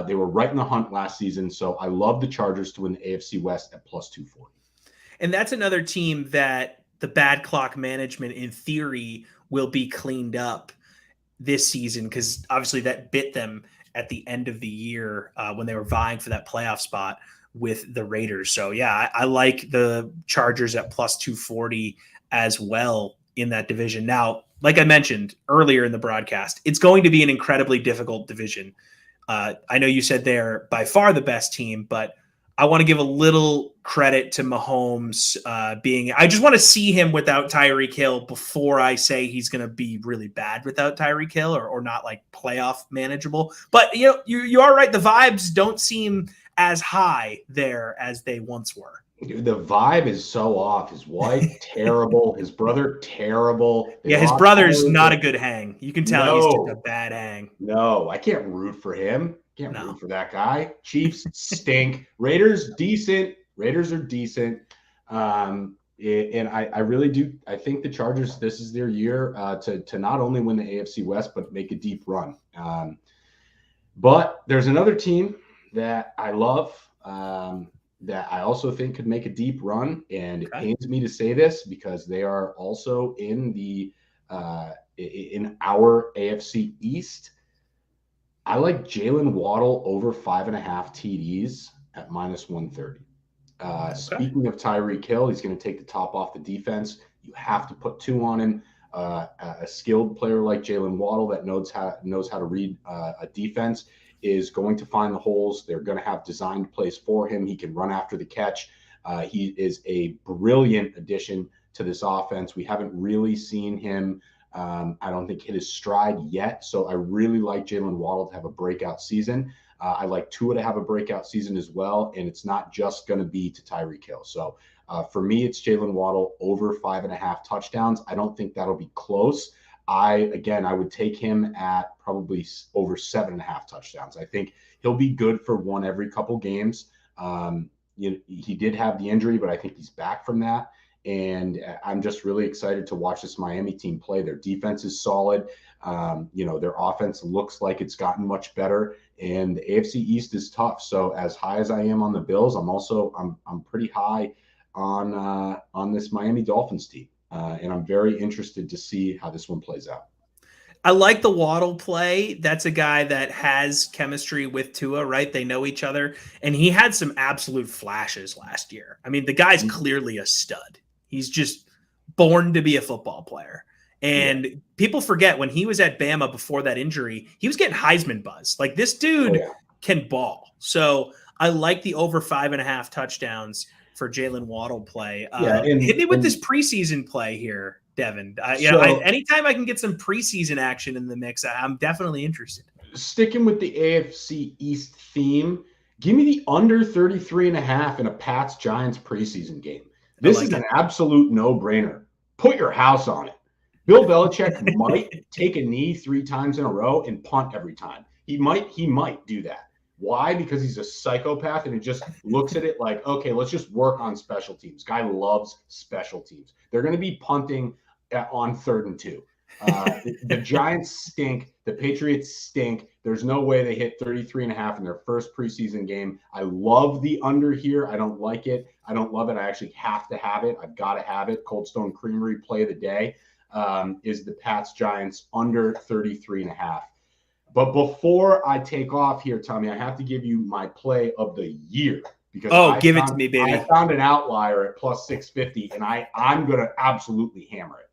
They were right in the hunt last season. So I love the Chargers to win the AFC West at plus 240. And that's another team that the bad clock management, in theory, will be cleaned up this season, because obviously that bit them at the end of the year when they were vying for that playoff spot with the Raiders. So yeah, I like the Chargers at plus 240 as well in that division. Now, like I mentioned earlier in the broadcast, it's going to be an incredibly difficult division. I know you said they're by far the best team, but I want to give a little credit to Mahomes I just want to see him without Tyreek Hill before I say he's going to be really bad without Tyreek Hill or not like playoff manageable. But you are right. The vibes don't seem as high there as they once were. Dude, the vibe is so off. His wife, terrible. His brother, terrible. His brother's not a good hang. You can tell he's just a bad hang. No, I can't root for him. Can't root for that guy. Chiefs stink. Raiders, decent. Raiders are decent. And I really do. I think the Chargers, this is their year to not only win the AFC West, but make a deep run. But there's another team that I love that I also think could make a deep run. And it pains me to say this because they are also in our AFC East. I like Jalen Waddle over 5.5 TDs at minus 130. Speaking of Tyreek Hill, he's going to take the top off the defense. You have to put 2 on him. A skilled player like Jalen Waddle that knows how to read a defense is going to find the holes. They're going to have designed plays for him. He can run after the catch. He is a brilliant addition to this offense. We haven't really seen him, I don't think, hit his stride yet. So I really like Jalen Waddle to have a breakout season. I like Tua to have a breakout season as well. And it's not just going to be to Tyreek Hill. So for me, it's Jalen Waddle over 5.5 touchdowns. I don't think that'll be close. I would take him at probably over 7.5 touchdowns. I think he'll be good for one every couple games. He did have the injury, but I think he's back from that. And I'm just really excited to watch this Miami team play. Their defense is solid. Their offense looks like it's gotten much better, and the AFC East is tough. So as high as I am on the Bills, I'm pretty high on this Miami Dolphins team. And I'm very interested to see how this one plays out. I like the Waddle play. That's a guy that has chemistry with Tua, right? They know each other. And he had some absolute flashes last year. I mean, the guy's clearly a stud. He's just born to be a football player. And people forget when he was at Bama before that injury, he was getting Heisman buzz. Like, this dude can ball. So I like the over 5.5 touchdowns for Jalen Waddle play. Hit me with this preseason play here, Devin. Anytime I can get some preseason action in the mix, I'm definitely interested. Sticking with the AFC East theme, give me the under 33.5 in a Pats-Giants preseason game. This is an absolute no-brainer. Put your house on it. Bill Belichick might take a knee 3 times in a row and punt every time. He might do that. Why? Because he's a psychopath and he just looks at it like, okay, let's just work on special teams. Guy loves special teams. They're going to be punting on 3rd and 2. The Giants stink. The Patriots stink. There's no way they hit 33.5 in their first preseason game. I love the under here. I don't like it. I don't love it. I actually have to have it. I've got to have it. Cold Stone Creamery play of the day is the Pats Giants under 33.5. But before I take off here, Tommy, I have to give you my play of the year. Because give it to me, baby. I found an outlier at plus 650, and I'm going to absolutely hammer it.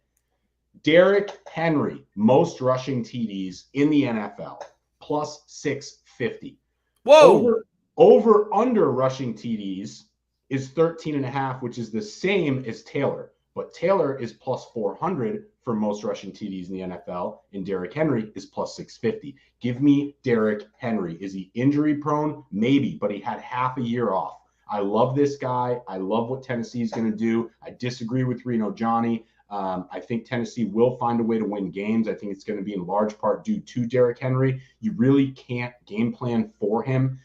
Derrick Henry, most rushing TDs in the NFL, plus 650. Whoa. Over under rushing TDs is 13.5, which is the same as Taylor. But Taylor is plus 400 for most rushing TDs in the NFL, and Derrick Henry is plus 650. Give me Derrick Henry. Is he injury prone? Maybe, but he had half a year off. I love this guy. I love what Tennessee is going to do. I disagree with Reno Johnny. I think Tennessee will find a way to win games. I think it's going to be in large part due to Derrick Henry. You really can't game plan for him.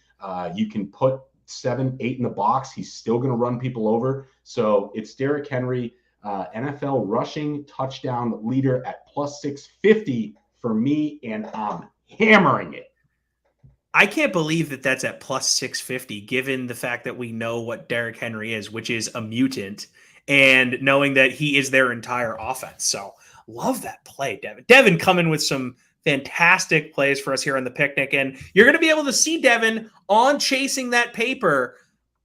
You can put 7, 8 in the box. He's still going to run people over. So it's Derrick Henry, NFL rushing touchdown leader at plus 650 for me, and I'm hammering it. I can't believe that that's at plus 650, given the fact that we know what Derrick Henry is, which is a mutant, and knowing that he is their entire offense. So love that play, Devin. Devin coming with some fantastic plays for us here on the Pick-Nic. And you're going to be able to see Devin on Chasing That Paper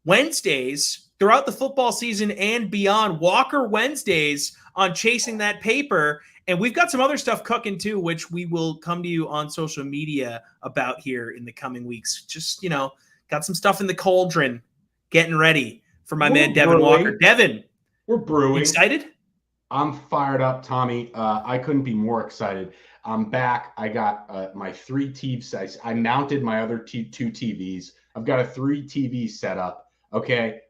Wednesdays throughout the football season and beyond. Walker Wednesdays on Chasing That Paper. And we've got some other stuff cooking too, which we will come to you on social media about here in the coming weeks. Just, got some stuff in the cauldron, getting ready for my man Devin Walker. Devin, we're brewing. Excited? I'm fired up, Tommy. I couldn't be more excited. I'm back. I got my 3 TVs. I mounted my other 2 TVs. I've got a 3 TV setup. Okay.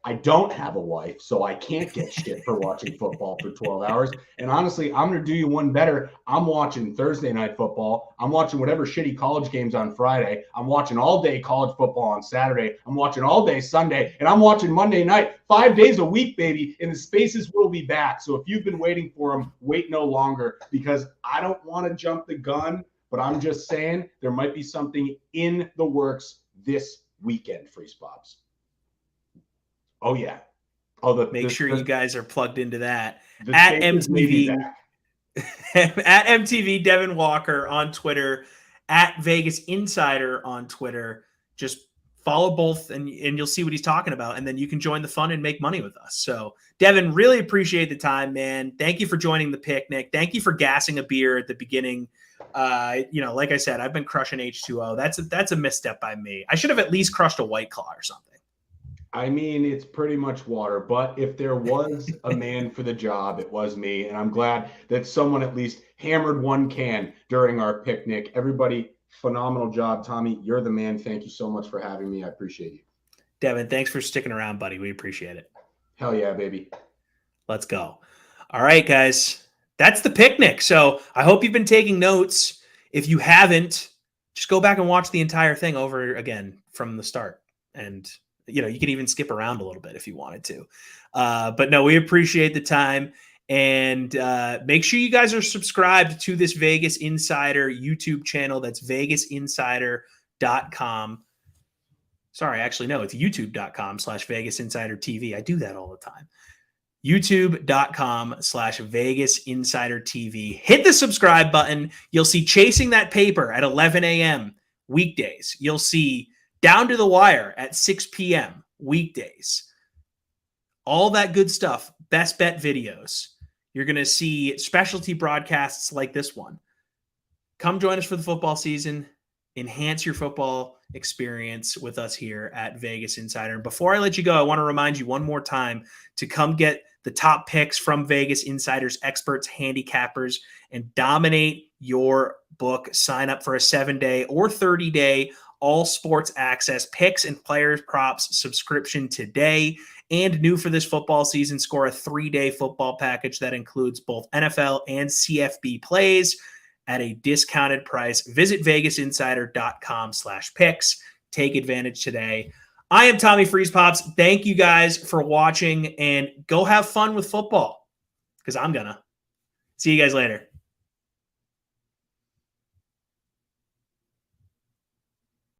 I don't have a wife, so I can't get shit for watching football for 12 hours. And honestly, I'm going to do you one better. I'm watching Thursday night football. I'm watching whatever shitty college games on Friday. I'm watching all day college football on Saturday. I'm watching all day Sunday, and I'm watching Monday night. 5 days a week, baby, and the spaces will be back. So if you've been waiting for them, wait no longer, because I don't want to jump the gun, but I'm just saying there might be something in the works this weekend, Freeze Pops. Oh, yeah. Make sure you guys are plugged into that. At MTV, at MTV Devin Walker on Twitter, at VegasInsider on Twitter. Just follow both and you'll see what he's talking about. And then you can join the fun and make money with us. So, Devin, really appreciate the time, man. Thank you for joining the Pick-Nic. Thank you for gassing a beer at the beginning. Like I said, I've been crushing H2O. That's a misstep by me. I should have at least crushed a White Claw or something. I mean, it's pretty much water, but if there was a man for the job, it was me. And I'm glad that someone at least hammered one can during our Pick-Nic. Everybody, phenomenal job. Tommy, you're the man. Thank you so much for having me. I appreciate you. Devin, thanks for sticking around, buddy. We appreciate it. Hell yeah, baby. Let's go. All right, guys. that's the Pick-Nic. So I hope you've been taking notes. If you haven't, just go back and watch the entire thing over again from the start. And, you can even skip around a little bit if you wanted to. But no, we appreciate the time. And make sure you guys are subscribed to this Vegas Insider YouTube channel. That's VegasInsider.com. Sorry, actually, no, it's youtube.com/VegasInsiderTV. I do that all the time. youtube.com/VegasInsiderTV. Hit the subscribe button. You'll see Chasing That Paper at 11 a.m. weekdays. You'll see Down to the Wire at 6 p.m. weekdays. All that good stuff. Best bet videos. You're going to see specialty broadcasts like this one. Come join us for the football season. Enhance your football experience with us here at Vegas Insider. And before I let you go, I want to remind you one more time to come get the top picks from Vegas Insider's experts, handicappers, and dominate your book. Sign up for a 7-day or 30-day all sports access picks and players props subscription today. And new for this football season, score a 3-day football package that includes both NFL and CFB plays at a discounted price. Visit VegasInsider.com/picks. Take advantage today. I am Tommy Freeze Pops. Thank you guys for watching, and go have fun with football, because I'm gonna. See you guys later.